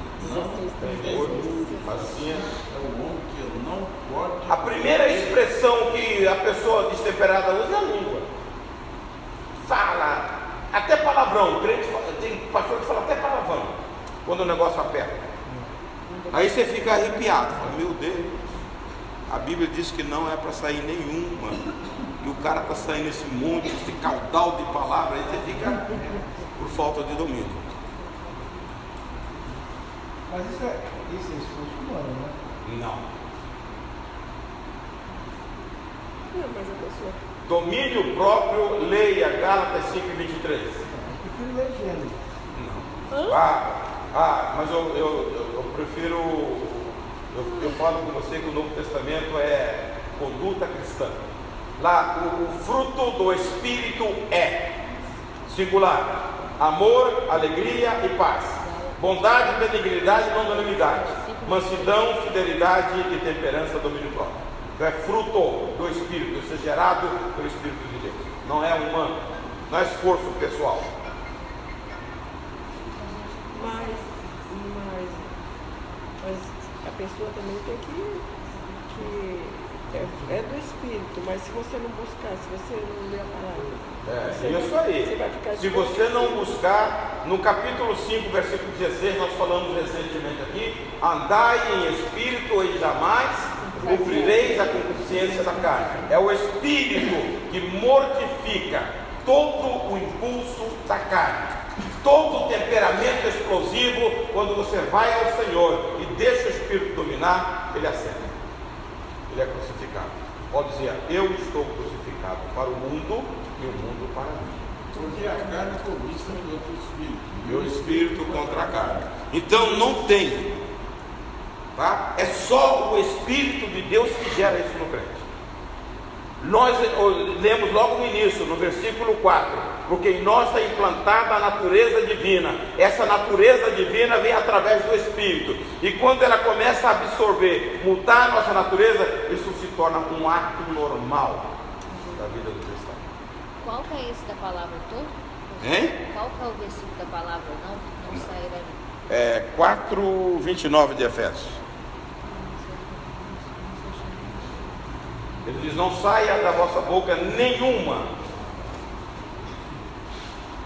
Speaker 1: Assim,
Speaker 10: É o homem que não pode.
Speaker 1: a primeira expressão que a pessoa destemperada usa é a língua. Fala, até palavrão. Tem pastor que fala até palavrão quando o negócio aperta. Aí você fica arrepiado. Fala: meu Deus, a Bíblia diz que não é para sair nenhuma. E o cara está saindo esse monte, esse caudal de palavras. Aí você fica por falta de domínio.
Speaker 2: Mas isso é esforço humano, né?
Speaker 1: Não.
Speaker 9: Não, mas a pessoa...
Speaker 1: Domínio próprio, leia Gálatas 5:23.
Speaker 2: Eu prefiro ler Gênesis.
Speaker 1: Não. Mas eu prefiro. Eu falo com você que o Novo Testamento é conduta cristã. Lá o fruto do Espírito é singular: amor, alegria e paz, bondade, benignidade e longanimidade, mansidão, fidelidade e temperança, domínio próprio. Então é fruto do Espírito, isso é gerado pelo Espírito de Deus. Não é humano, não é esforço pessoal.
Speaker 9: Mas a pessoa também tem que é do Espírito, mas se você não buscar, se você não ler a palavra,
Speaker 1: Isso aí.
Speaker 9: Você vai ficar
Speaker 1: se você não buscar, no capítulo 5, versículo 16, nós falamos recentemente aqui: andai em espírito e jamais cumprireis a consciência da carne. É o Espírito que mortifica todo o impulso da carne, todo o temperamento explosivo. Quando você vai ao Senhor e deixa o Espírito dominar, ele acende, ele é crucificado. Pode dizer: eu estou crucificado para o mundo e o mundo para mim.
Speaker 10: Porque a carne cobiça contra o Espírito.
Speaker 1: E o Espírito contra a carne. Então não tem, tá? É só o Espírito de Deus que gera isso no crente. Nós lemos logo no início, no versículo 4: porque em nós está implantada a natureza divina. Essa natureza divina vem através do Espírito, e quando ela começa a absorver, mudar a nossa natureza, isso se torna um ato normal. da vida do cristão.
Speaker 4: Qual que é esse da palavra todo?
Speaker 1: Hein?
Speaker 4: Qual que é o versículo da palavra não sairá?
Speaker 1: 4:29 de Efésios. Ele diz: não saia da vossa boca nenhuma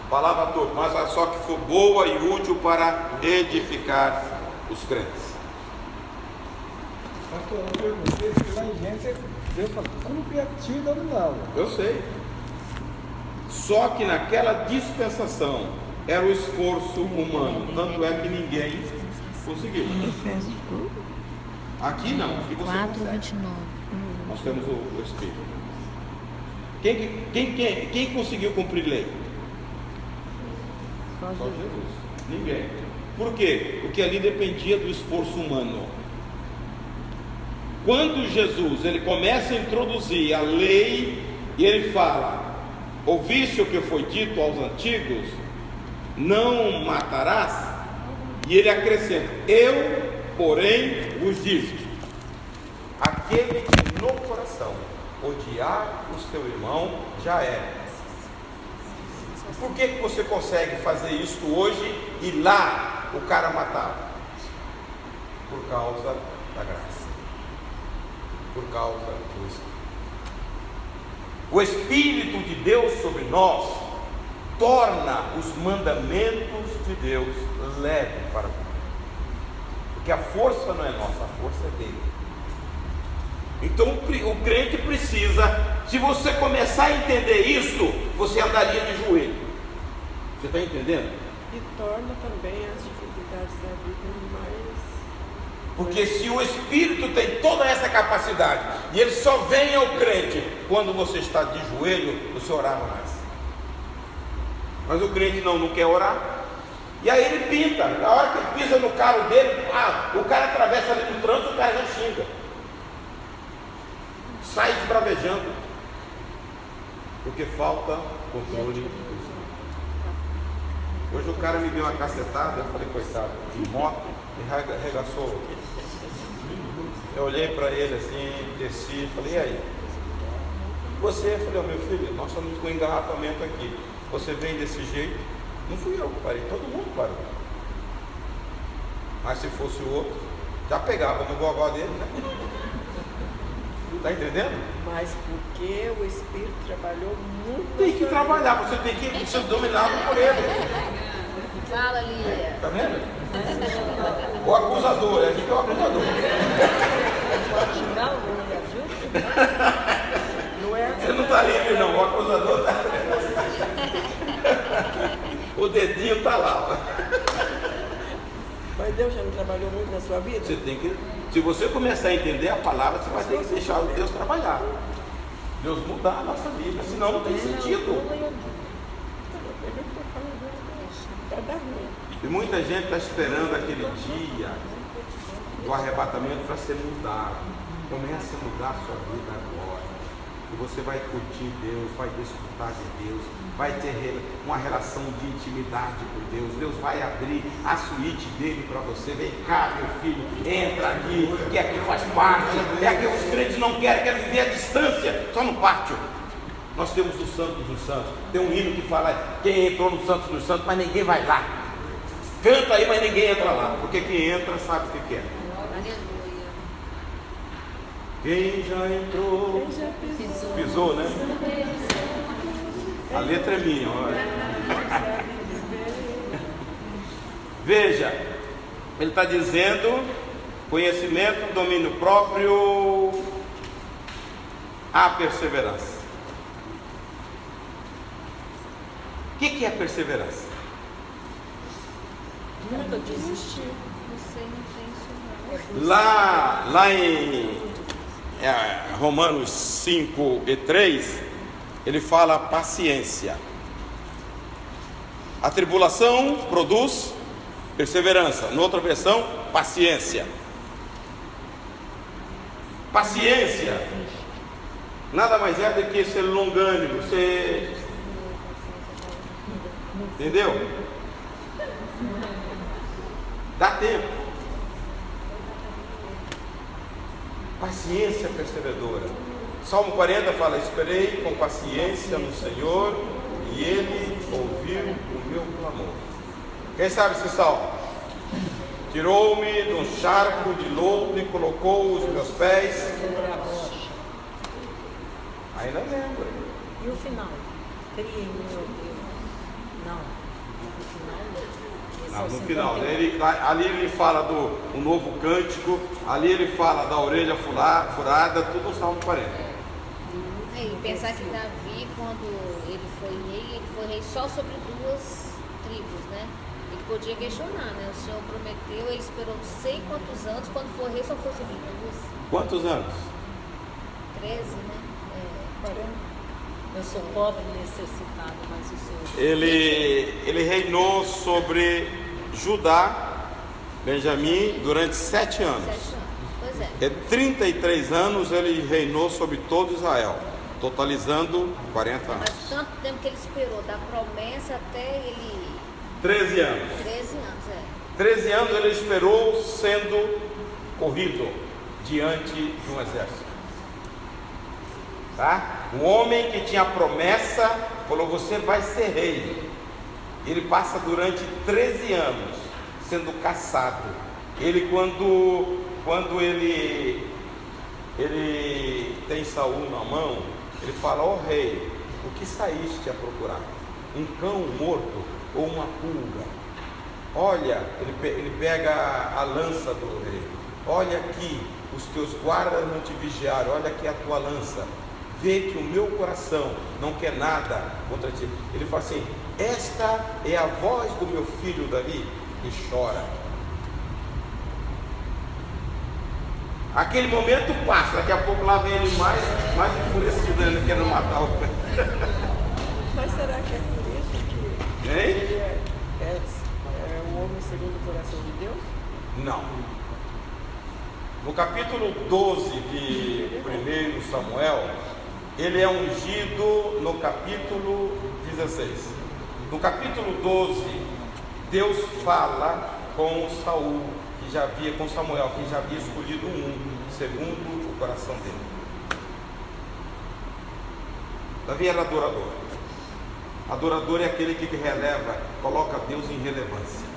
Speaker 1: palavra torpe, mas só que for boa e útil para edificar os crentes.
Speaker 2: Pastor, eu perguntei se lá em Gênesis Deus falou, como criativo dominava.
Speaker 1: Eu sei. Só que naquela dispensação era o esforço humano, tanto é que ninguém conseguiu. Aqui não, aqui você
Speaker 4: 4:29.
Speaker 1: Nós temos o Espírito. Quem conseguiu cumprir lei? Só Jesus. Ninguém. Por quê? Porque ali dependia do esforço humano. Quando Jesus ele começa a introduzir a lei e ele fala: ouviste o que foi dito aos antigos, não matarás, e ele acrescenta: eu, porém, vos digo, aquele que no coração odiar o seu irmão já é. Por que você consegue fazer isso hoje e lá o cara matava? Por causa da graça, por causa do Espírito. O Espírito de Deus sobre nós torna os mandamentos de Deus leves para cumprir, porque a força não é nossa, a força é dele. Então o crente precisa, se você começar a entender isso, você andaria de joelho. Você está entendendo?
Speaker 9: E torna também as dificuldades da vida mais...
Speaker 1: Porque se o Espírito tem toda essa capacidade e ele só vem ao crente quando você está de joelho, você orava mais. Mas o crente não quer orar. E aí ele pinta. Na hora que ele pisa no carro dele, o cara atravessa ali no trânsito, o cara já xinga, sai esbravejando, porque falta controle do Espírito. Hoje o cara me deu uma cacetada, eu falei, coitado, de moto, e arregaçou. Eu olhei para ele assim, desci, falei, e aí? Você? Eu falei, meu filho, nós estamos com engarrafamento aqui, você vem desse jeito? Não fui eu que parei, todo mundo parou. Mas se fosse o outro, já pegava no gogó dele, né? Está entendendo?
Speaker 9: Mas porque o Espírito trabalhou muito.
Speaker 1: Tem que trabalhar, você tem que ser dominado por ele.
Speaker 4: Fala, Lia.
Speaker 1: Está vendo? O acusador, a gente é o acusador. Você não está livre não, o acusador está. O dedinho está lá.
Speaker 9: Mas Deus já não trabalhou muito na sua vida?
Speaker 1: Você tem que, se você começar a entender a palavra, você vai ter que deixar Deus trabalhar, Deus mudar a nossa vida, senão não tem sentido. E muita gente está esperando aquele dia do arrebatamento para ser mudado. Comece a mudar a sua vida agora, e você vai curtir Deus, vai desfrutar de Deus, vai ter uma relação de intimidade com Deus. Deus vai abrir a suíte dele para você. Vem cá, meu filho, entra aqui, que aqui faz parte. É que os crentes não querem viver à distância, só no pátio. Nós temos o Santos dos Santos. Tem um hino que fala: quem entrou no Santos dos Santos, mas ninguém vai lá. Canta aí, mas ninguém entra lá, porque quem entra sabe o que quer. Quem já entrou, pisou, né? A letra é minha, olha. Veja, ele está dizendo: conhecimento, domínio próprio, a perseverança. O que é perseverança?
Speaker 9: Nunca desistir.
Speaker 4: Você não tem isso.
Speaker 1: Lá em Romanos 5:3, ele fala paciência. A tribulação produz perseverança. Na outra versão, paciência. Paciência nada mais é do que ser longânimo, ser... Entendeu? Dá tempo. Paciência perseveradora. Salmo 40 fala: esperei com paciência no Senhor e Ele ouviu o meu clamor. Quem sabe esse salmo? Tirou-me de um charco de lodo e colocou os meus pés
Speaker 3: sobre a rocha.
Speaker 1: Ainda lembro.
Speaker 3: E o final? Cria em mim, ó Deus. Não.
Speaker 1: No final, ali ele fala do novo cântico, ali ele fala da orelha furada, tudo no Salmo 40.
Speaker 4: E pensar que Davi, quando ele foi rei só sobre 2 tribos, né? Ele podia questionar, né? O Senhor prometeu, ele esperou não sei quantos anos, quando for rei só foi sobre 2.
Speaker 1: Quantos anos?
Speaker 4: 13, né? 40.
Speaker 3: Eu sou pobre e necessitado, mas o Senhor...
Speaker 1: Ele reinou sobre Judá, Benjamim, durante 7 anos.
Speaker 4: 7 anos, pois é.
Speaker 1: 33 anos ele reinou sobre todo Israel, totalizando 40 anos.
Speaker 4: Mas tanto tempo que ele esperou, da promessa até ele...
Speaker 1: 13 anos.
Speaker 4: 13 anos,
Speaker 1: 13 anos ele esperou sendo corrido diante de um exército. Tá? O homem que tinha promessa falou: você vai ser rei. Ele passa durante 13 anos sendo caçado. Ele quando ele tem Saul na mão, ele fala: ó rei, o que saíste a procurar? Um cão morto ou uma pulga? Olha, ele pega a lança do rei. Olha aqui, os teus guardas não te vigiaram. Olha aqui a tua lança. Vê que o meu coração não quer nada contra ti. Ele fala assim: esta é a voz do meu filho Davi, que chora. Aquele momento passa, daqui a pouco lá vem ele mais enfurecido, ele querendo matar o pé.
Speaker 9: Mas será que é por isso que ele é o homem segundo o coração de Deus?
Speaker 1: Não. No capítulo 12 de 1 Samuel, ele é ungido no capítulo 16. No capítulo 12, Deus fala com Saul, com Samuel, que já havia escolhido um segundo o coração dele. Davi era adorador. Adorador é aquele que coloca Deus em relevância.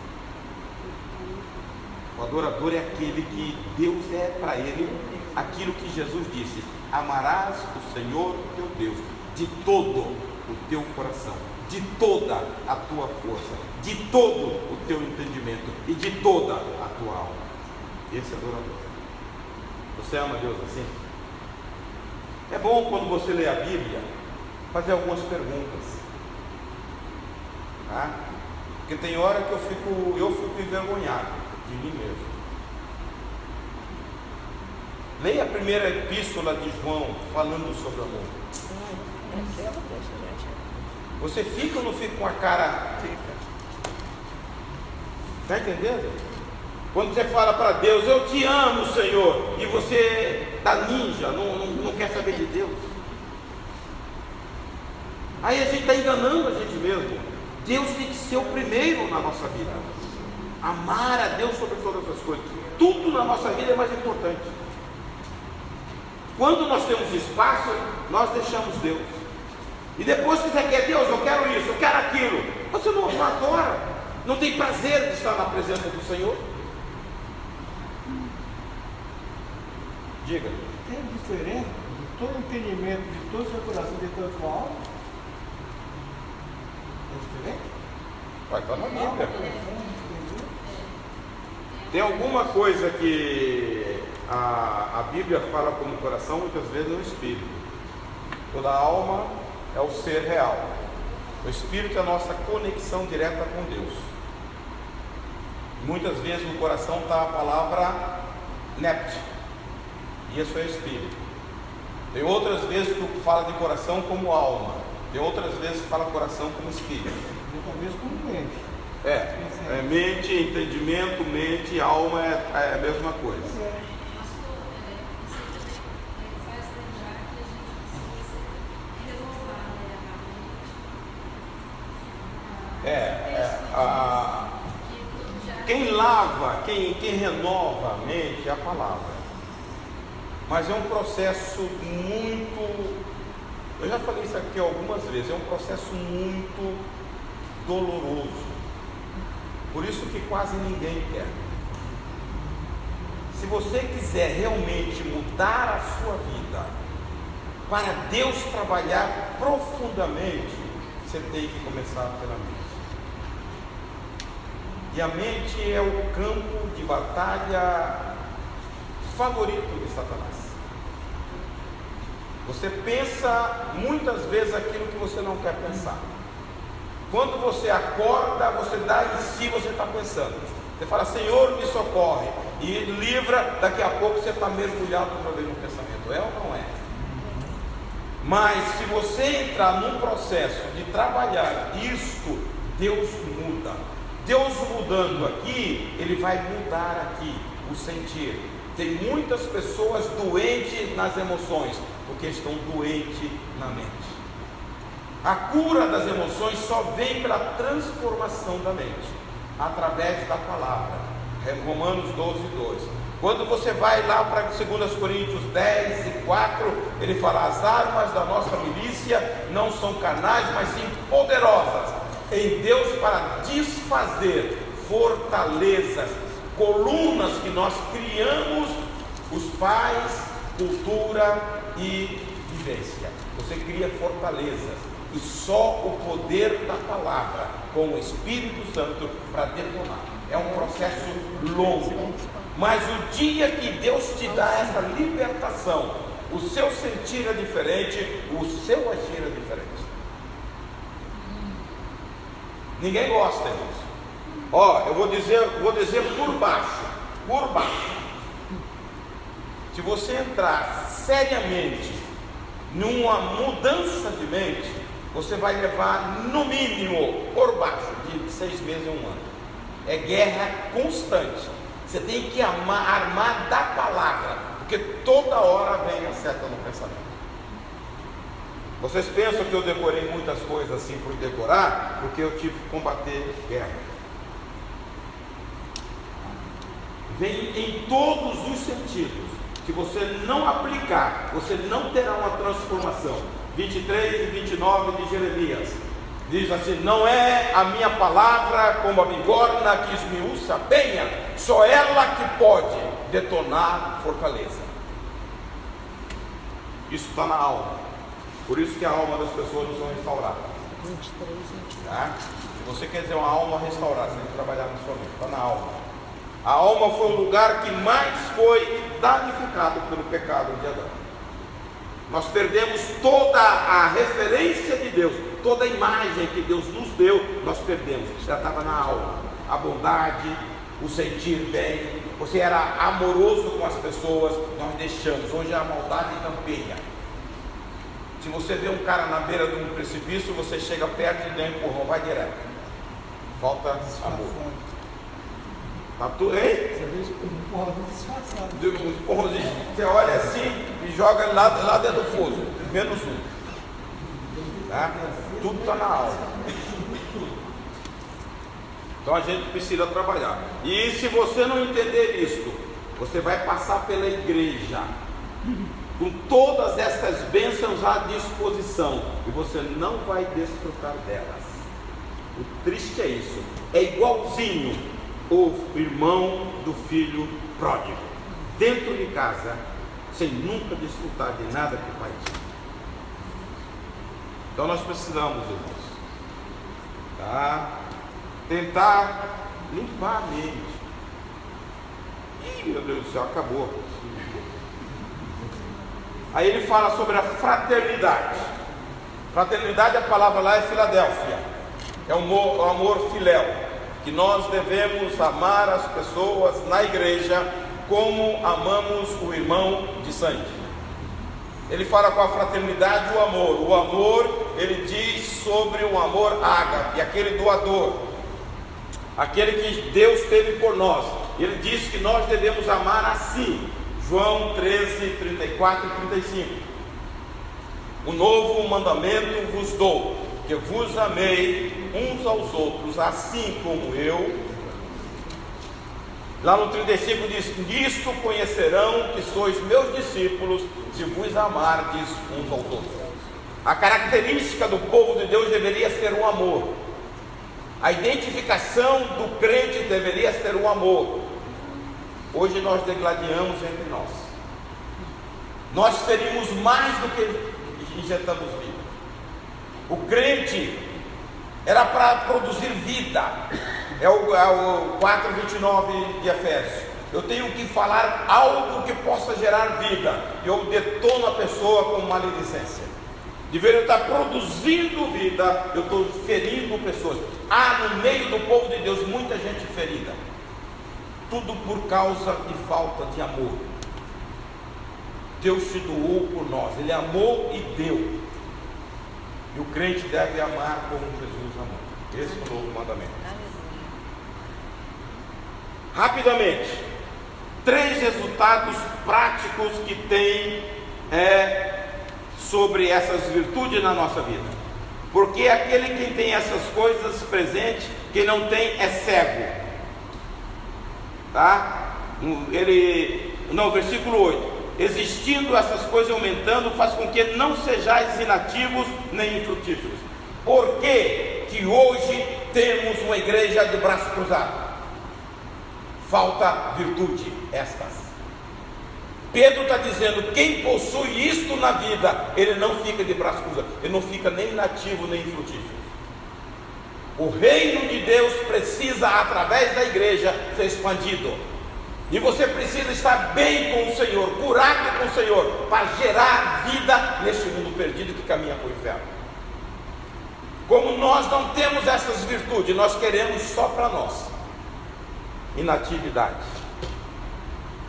Speaker 1: O adorador é aquele que Deus é para ele aquilo que Jesus disse: amarás o Senhor teu Deus de todo o teu coração, de toda a tua força, de todo o teu entendimento e de toda a tua alma. Esse é adorador. Você ama Deus assim? É bom, quando você lê a Bíblia, fazer algumas perguntas, tá? Porque tem hora que eu fico envergonhado de mim mesmo. Leia a primeira epístola de João, falando sobre o amor. Você fica ou não fica com a cara? Fica. Está entendendo? Quando você fala para Deus: eu te amo, Senhor, e você está ninja, não quer saber de Deus, aí a gente está enganando a gente mesmo. Deus tem que ser o primeiro na nossa vida. Amar a Deus sobre todas as coisas. Tudo na nossa vida é mais importante. Quando nós temos espaço, nós deixamos Deus. E depois que você quer Deus, eu quero isso, eu quero aquilo, você não adora, não tem prazer de estar na presença do Senhor. Diga.
Speaker 2: Tem diferença de todo entendimento, de todo o seu coração, de toda a sua alma? É diferente?
Speaker 1: Vai estar na Bíblia. Tem alguma coisa que a Bíblia fala como coração, muitas vezes no espírito. Toda alma é o ser real. O espírito é a nossa conexão direta com Deus. Muitas vezes no coração está a palavra nept, e isso é espírito. Tem outras vezes que fala de coração como alma. Tem outras vezes que fala coração como espírito.
Speaker 2: Muitas vezes como mente.
Speaker 1: É mente, entendimento, mente, alma é a mesma coisa. Quem lava, quem renova a mente é a palavra. mas é um processo muito, eu já falei isso aqui algumas vezes, é um processo muito doloroso. Por isso que quase ninguém quer. Se você quiser realmente mudar a sua vida, para Deus trabalhar profundamente, você tem que começar pela mente. E a mente é o campo de batalha favorito de Satanás. Você pensa muitas vezes aquilo que você não quer pensar. Quando você acorda, você dá em si, você está pensando. Você fala, Senhor, me socorre. E livra, daqui a pouco você está mergulhado outra vez no pensamento. É ou não é? Mas se você entrar num processo de trabalhar isto, Deus muda. Deus mudando aqui, Ele vai mudar aqui o sentir. Tem muitas pessoas doentes nas emoções, porque estão doentes na mente. A cura das emoções só vem pela transformação da mente, através da palavra. Romanos 12:2. Quando você vai lá para 2 Coríntios 10:4, ele fala, as armas da nossa milícia não são carnais, mas sim poderosas em Deus para desfazer fortalezas, colunas que nós criamos, os pais, cultura e vivência. Você cria fortalezas. E só o poder da palavra com o Espírito Santo para detonar. É um processo longo. Mas o dia que Deus te dá essa libertação, o seu sentir é diferente, o seu agir é diferente. Ninguém gosta disso. Ó, eu vou dizer por baixo. Por baixo. Se você entrar seriamente numa mudança de mente, você vai levar no mínimo por baixo de 6 meses a 1 ano. É guerra constante. Você tem que armar da palavra, porque toda hora vem a seta no pensamento. Vocês pensam que eu decorei muitas coisas assim por decorar? Porque eu tive que combater guerra. Vem em todos os sentidos. Se você não aplicar, você não terá uma transformação. 23 e 29 de Jeremias diz assim, não é a minha palavra como a bigorna que esmiuça a penha, só ela que pode detonar fortaleza. Isso está na alma. Por isso que a alma das pessoas não são restauradas.
Speaker 3: 23, 29.
Speaker 1: Tá? Se você quer ter uma alma restaurada, você tem que trabalhar na sua mente. Está na alma. A alma foi o lugar que mais foi danificado pelo pecado de Adão. Nós perdemos toda a referência de Deus, toda a imagem que Deus nos deu, nós perdemos. Já estava na alma. A bondade, o sentir bem, você era amoroso com as pessoas, nós deixamos. Hoje a maldade campeia. Se você vê um cara na beira de um precipício, você chega perto e dá um empurrão, vai direto. Falta amor. Tá tudo, hein?
Speaker 2: Você vê um empurrãozinho disfarçado.
Speaker 1: Um empurrãozinho. Você olha assim e joga lá dentro do fogo. Menos um. Tá? Tudo está na alma. Então a gente precisa trabalhar. E se você não entender isso, você vai passar pela igreja com todas essas bênçãos à disposição e você não vai desfrutar delas. O triste é isso. É igualzinho o irmão do filho pródigo, dentro de casa, sem nunca desfrutar de nada que o pai tinha. Então nós precisamos, irmãos, tá? Tentar limpar a mente. Ih, meu Deus do céu, acabou. Aí ele fala sobre a fraternidade. Fraternidade, a palavra lá é Filadélfia. É o amor filéu, que nós devemos amar as pessoas na igreja como amamos o irmão de sangue. Ele fala com a fraternidade o amor. O amor, ele diz sobre o amor ágape, aquele doador, aquele que Deus teve por nós. Ele diz que nós devemos amar assim. João 13, 34 e 35. O novo mandamento vos dou, que vos amei uns aos outros, assim como eu Lá no 35 diz: nisto conhecerão que sois meus discípulos, se vos amardes uns aos outros. A característica do povo de Deus deveria ser o amor. A identificação do crente deveria ser o amor. Hoje nós degladiamos entre nós. Nós ferimos mais do que injetamos vida. O crente era para produzir vida. É o 4:29 de Efésios. Eu tenho que falar algo que possa gerar vida. Eu detono a pessoa com maledicência. Deveria estar produzindo vida, eu estou ferindo pessoas. Há no meio do povo de Deus muita gente ferida. Tudo por causa de falta de amor. Deus se doou por nós. Ele amou e deu. E o crente deve amar como Jesus amou. Esse é o novo mandamento. Rapidamente, 3 resultados práticos que tem sobre essas virtudes na nossa vida. Porque aquele que tem essas coisas presentes, quem não tem é cego. Tá? Versículo 8: existindo essas coisas aumentando, faz com que não sejais inativos nem infrutíferos. Por que hoje temos uma igreja de braço cruzado? Falta virtude estas. Pedro está dizendo: quem possui isto na vida, ele não fica de braço cruzado, ele não fica nem inativo nem infrutífero. O reino de Deus precisa, através da igreja, ser expandido. E você precisa estar bem com o Senhor, curado com o Senhor, para gerar vida neste mundo perdido que caminha para o inferno. Como nós não temos essas virtudes, nós queremos só para nós. Inatividade.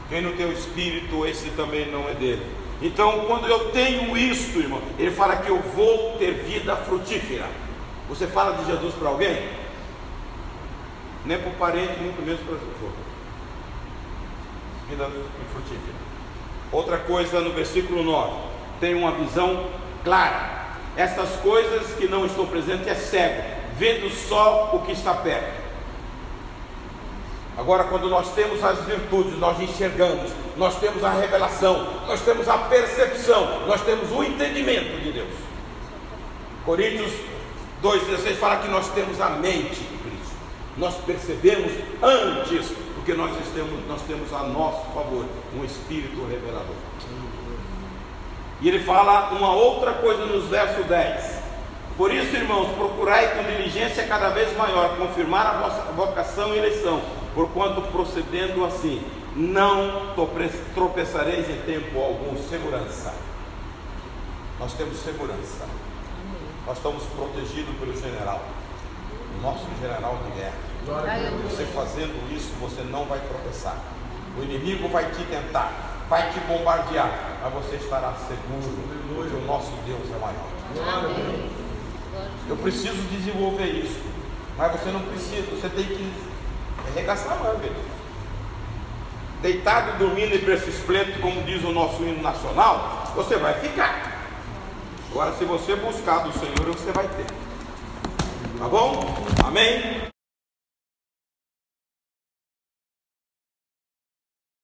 Speaker 1: Quem não tem o Espírito, esse também não é dele. Então, quando eu tenho isto, irmão, ele fala que eu vou ter vida frutífera. Você fala de Jesus para alguém? Nem para o parente, muito menos para os outros. Vida frutífera. Outra coisa, no versículo 9, tem uma visão clara. Essas coisas que não estão presentes é cego, vendo só o que está perto. Agora, quando nós temos as virtudes, nós enxergamos, nós temos a revelação, nós temos a percepção, nós temos o entendimento de Deus. Coríntios 2,16 fala que nós temos a mente de Cristo. Nós percebemos antes, porque nós temos a nosso favor um Espírito revelador. E ele fala uma outra coisa nos versos 10. Por isso, irmãos, procurai com diligência cada vez maior confirmar a vossa vocação e eleição, porquanto procedendo assim, não tropeçareis em tempo algum. Segurança. Nós temos segurança. Nós estamos protegidos pelo general, o nosso general de guerra. Você fazendo isso, você não vai tropeçar. O inimigo vai te tentar, vai te bombardear, mas você estará seguro, porque o nosso Deus é maior.
Speaker 4: Amém.
Speaker 1: Eu preciso desenvolver isso, mas você não precisa, você tem que arregaçar a manga. Deitado, dormindo em berço esplêndido, como diz o nosso hino nacional, você vai ficar. Agora, se você buscar do Senhor, você vai ter. Tá bom? Amém?